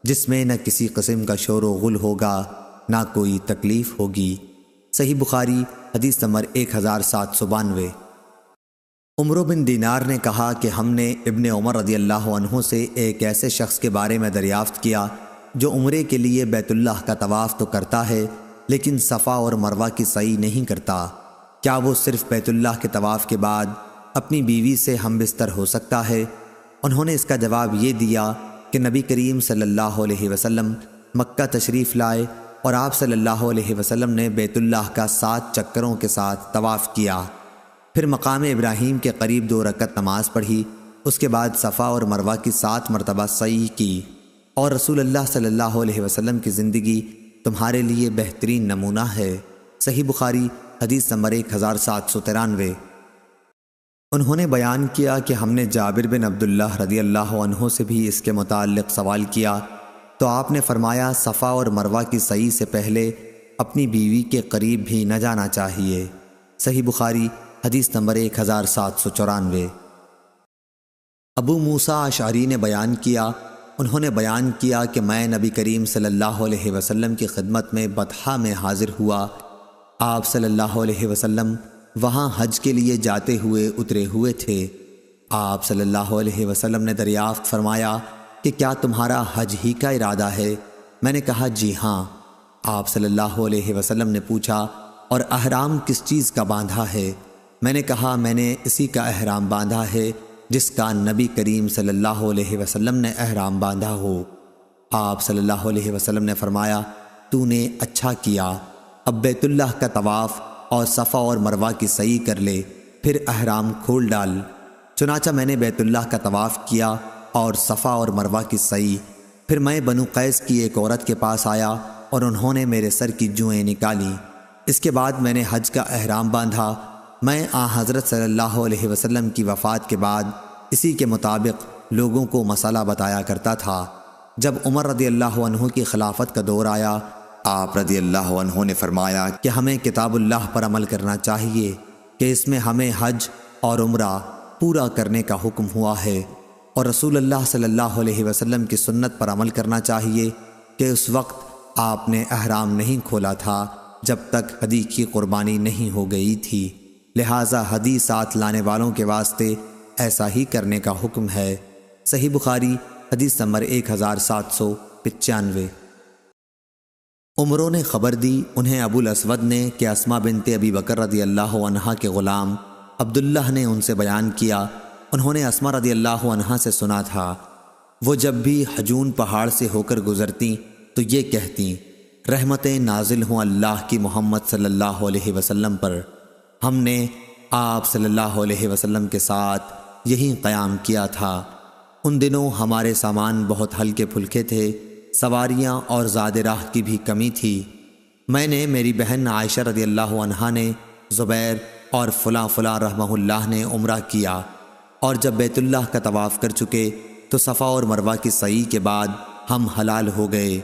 جس میں نہ کسی قسم کا شور و غل ہوگا نہ کوئی تکلیف ہوگی۔ صحیح بخاری حدیث نمبر 1792۔ عمرو بن دینار نے کہا کہ ہم نے ابن عمر رضی اللہ عنہ سے ایک ایسے شخص کے بارے میں دریافت کیا جو عمرے کے لیے بیت اللہ کا طواف تو کرتا ہے لیکن صفا اور مروہ کی صحیح نہیں کرتا، کیا وہ صرف بیت اللہ کے طواف کے بعد اپنی بیوی سے ہم بستر ہو سکتا ہے؟ انہوں نے اس کا جواب یہ دیا کہ نبی کریم صلی اللہ علیہ وسلم مکہ تشریف لائے اور آپ صلی اللہ علیہ وسلم نے بیت اللہ کا 7 چکروں کے ساتھ طواف کیا، پھر مقام ابراہیم کے قریب 2 رکعت نماز پڑھی، اس کے بعد صفا اور مروہ کی 7 مرتبہ سعی کی، اور رسول اللہ صلی اللہ علیہ وسلم کی زندگی تمہارے لیے بہترین نمونہ ہے۔ صحیح بخاری حدیث نمبر 1793۔ انہوں نے بیان کیا کہ ہم نے جابر بن عبداللہ رضی اللہ عنہ سے بھی اس کے متعلق سوال کیا تو آپ نے فرمایا، صفا اور مروہ کی صحیح سے پہلے اپنی بیوی کے قریب بھی نہ جانا چاہیے۔ صحیح بخاری حدیث نمبر 1794۔ ابو موسیٰ اشعری نے بیان کیا، انہوں نے بیان کیا کہ میں نبی کریم صلی اللہ علیہ وسلم کی خدمت میں بطحا میں حاضر ہوا۔ آپ صلی اللہ علیہ وسلم وہاں حج کے لیے جاتے ہوئے اترے ہوئے تھے۔ آپ صلی اللہ علیہ وسلم نے دریافت فرمایا کہ کیا تمہارا حج ہی کا ارادہ ہے؟ میں نے کہا جی ہاں۔ آپ صلی اللہ علیہ وسلم نے پوچھا، اور احرام کس چیز کا باندھا ہے؟ میں نے کہا میں نے اسی کا احرام باندھا ہے جس کا نبی کریم صلی اللہ علیہ وسلم نے احرام باندھا ہو۔ آپ صلی اللہ علیہ وسلم نے فرمایا، تو نے اچھا کیا، اب بیت اللہ کا طواف اور صفا اور مروہ کی صحیح کر لے، پھر احرام کھول ڈال۔ چنانچہ میں نے بیت اللہ کا طواف کیا اور صفا اور مروہ کی صحیح، پھر میں بنو قیس کی ایک عورت کے پاس آیا اور انہوں نے میرے سر کی جوئیں نکالی۔ اس کے بعد میں نے حج کا احرام باندھا۔ میں حضرت صلی اللہ علیہ وسلم کی وفات کے بعد اسی کے مطابق لوگوں کو مسئلہ بتایا کرتا تھا۔ جب عمر رضی اللہ عنہ کی خلافت کا دور آیا، آپ رضی اللہ عنہ نے فرمایا کہ ہمیں کتاب اللہ پر عمل کرنا چاہیے کہ اس میں ہمیں حج اور عمرہ پورا کرنے کا حکم ہوا ہے، اور رسول اللہ صلی اللہ علیہ وسلم کی سنت پر عمل کرنا چاہیے کہ اس وقت آپ نے احرام نہیں کھولا تھا جب تک ہدی کی قربانی نہیں ہو گئی تھی، لہٰذا ہدی ساتھ لانے والوں کے واسطے ایسا ہی کرنے کا حکم ہے۔ صحیح بخاری حدیث نمبر 1795۔ عمروں نے خبر دی انہیں ابو الاسود نے کہ اسماء بنت ابی بکر رضی اللہ عنہا کے غلام عبداللہ نے ان سے بیان کیا، انہوں نے اسماء رضی اللہ عنہا سے سنا تھا، وہ جب بھی حجون پہاڑ سے ہو کر گزرتی تو یہ کہتی، رحمتیں نازل ہوں اللہ کی محمد صلی اللہ علیہ وسلم پر۔ ہم نے آپ صلی اللہ علیہ وسلم کے ساتھ یہی قیام کیا تھا۔ ان دنوں ہمارے سامان بہت ہلکے پھلکے تھے، سواریاں اور زاد راہ کی بھی کمی تھی۔ میں نے، میری بہن عائشہ رضی اللہ عنہا نے، زبیر اور فلاں فلاں رحمہ اللہ نے عمرہ کیا، اور جب بیت اللہ کا طواف کر چکے تو صفا اور مروہ کی سعی کے بعد ہم حلال ہو گئے۔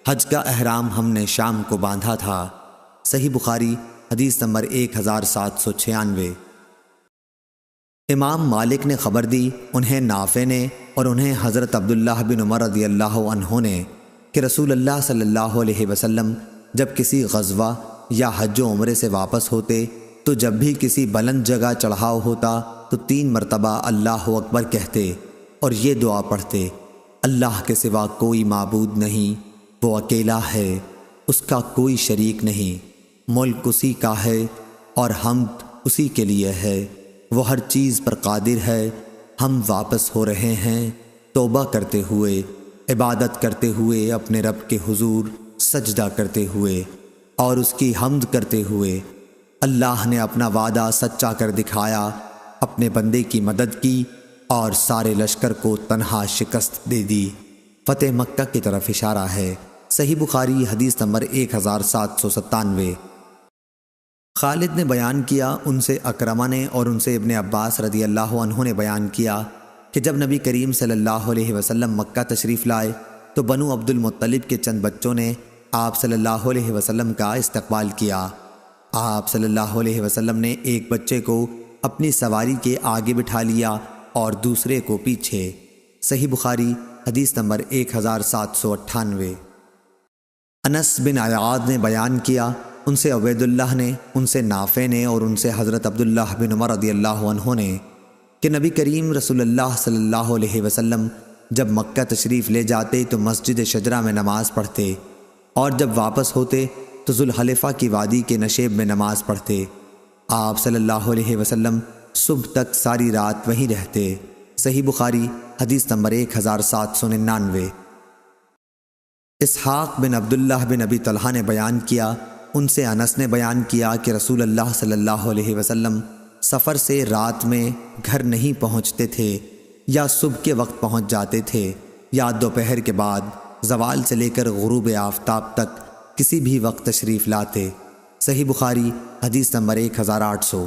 حج کا احرام ہم نے شام کو باندھا تھا۔ صحیح بخاری حدیث نمبر 1796۔ امام مالک نے خبر دی انہیں نافع نے اور انہیں حضرت عبداللہ بن عمر رضی اللہ عنہ نے کہ رسول اللہ صلی اللہ علیہ وسلم جب کسی غزوہ یا حج و عمرے سے واپس ہوتے تو جب بھی کسی بلند جگہ چڑھاؤ ہوتا تو 3 مرتبہ اللہ اکبر کہتے اور یہ دعا پڑھتے، اللہ کے سوا کوئی معبود نہیں، وہ اکیلا ہے، اس کا کوئی شریک نہیں، ملک اسی کا ہے اور حمد اسی کے لیے ہے، وہ ہر چیز پر قادر ہے۔ ہم واپس ہو رہے ہیں توبہ کرتے ہوئے، عبادت کرتے ہوئے، اپنے رب کے حضور سجدہ کرتے ہوئے اور اس کی حمد کرتے ہوئے۔ اللہ نے اپنا وعدہ سچا کر دکھایا، اپنے بندے کی مدد کی اور سارے لشکر کو تنہا شکست دے دی۔ فتح مکہ کی طرف اشارہ ہے۔ صحیح بخاری حدیث نمبر 1797۔ خالد نے بیان کیا، ان سے اکرمہ نے اور ان سے ابن عباس رضی اللہ عنہ نے بیان کیا کہ جب نبی کریم صلی اللہ علیہ وسلم مکہ تشریف لائے تو بنو عبد المطلب کے چند بچوں نے آپ صلی اللہ علیہ وسلم کا استقبال کیا۔ آپ صلی اللہ علیہ وسلم نے ایک بچے کو اپنی سواری کے آگے بٹھا لیا اور دوسرے کو پیچھے۔ صحیح بخاری حدیث نمبر 1798۔ انس بن عیاض نے بیان کیا، ان سے عبید اللہ نے، ان سے نافع نے اور ان سے حضرت عبداللہ بن عمر رضی اللہ عنہ نے کہ نبی کریم رسول اللہ صلی اللہ علیہ وسلم جب مکہ تشریف لے جاتے تو مسجد شجرہ میں نماز پڑھتے اور جب واپس ہوتے تو ذوالحلیفہ کی وادی کے نشیب میں نماز پڑھتے۔ آپ صلی اللہ علیہ وسلم صبح تک ساری رات وہیں رہتے۔ صحیح بخاری حدیث نمبر 1799۔ اسحاق بن عبداللہ بن ابی طلحہ نے بیان کیا، ان سے انس نے بیان کیا کہ رسول اللہ صلی اللہ علیہ وسلم سفر سے رات میں گھر نہیں پہنچتے تھے، یا صبح کے وقت پہنچ جاتے تھے، یا دوپہر کے بعد زوال سے لے کر غروب آفتاب تک کسی بھی وقت تشریف لاتے۔ صحیح بخاری حدیث نمبر 1800۔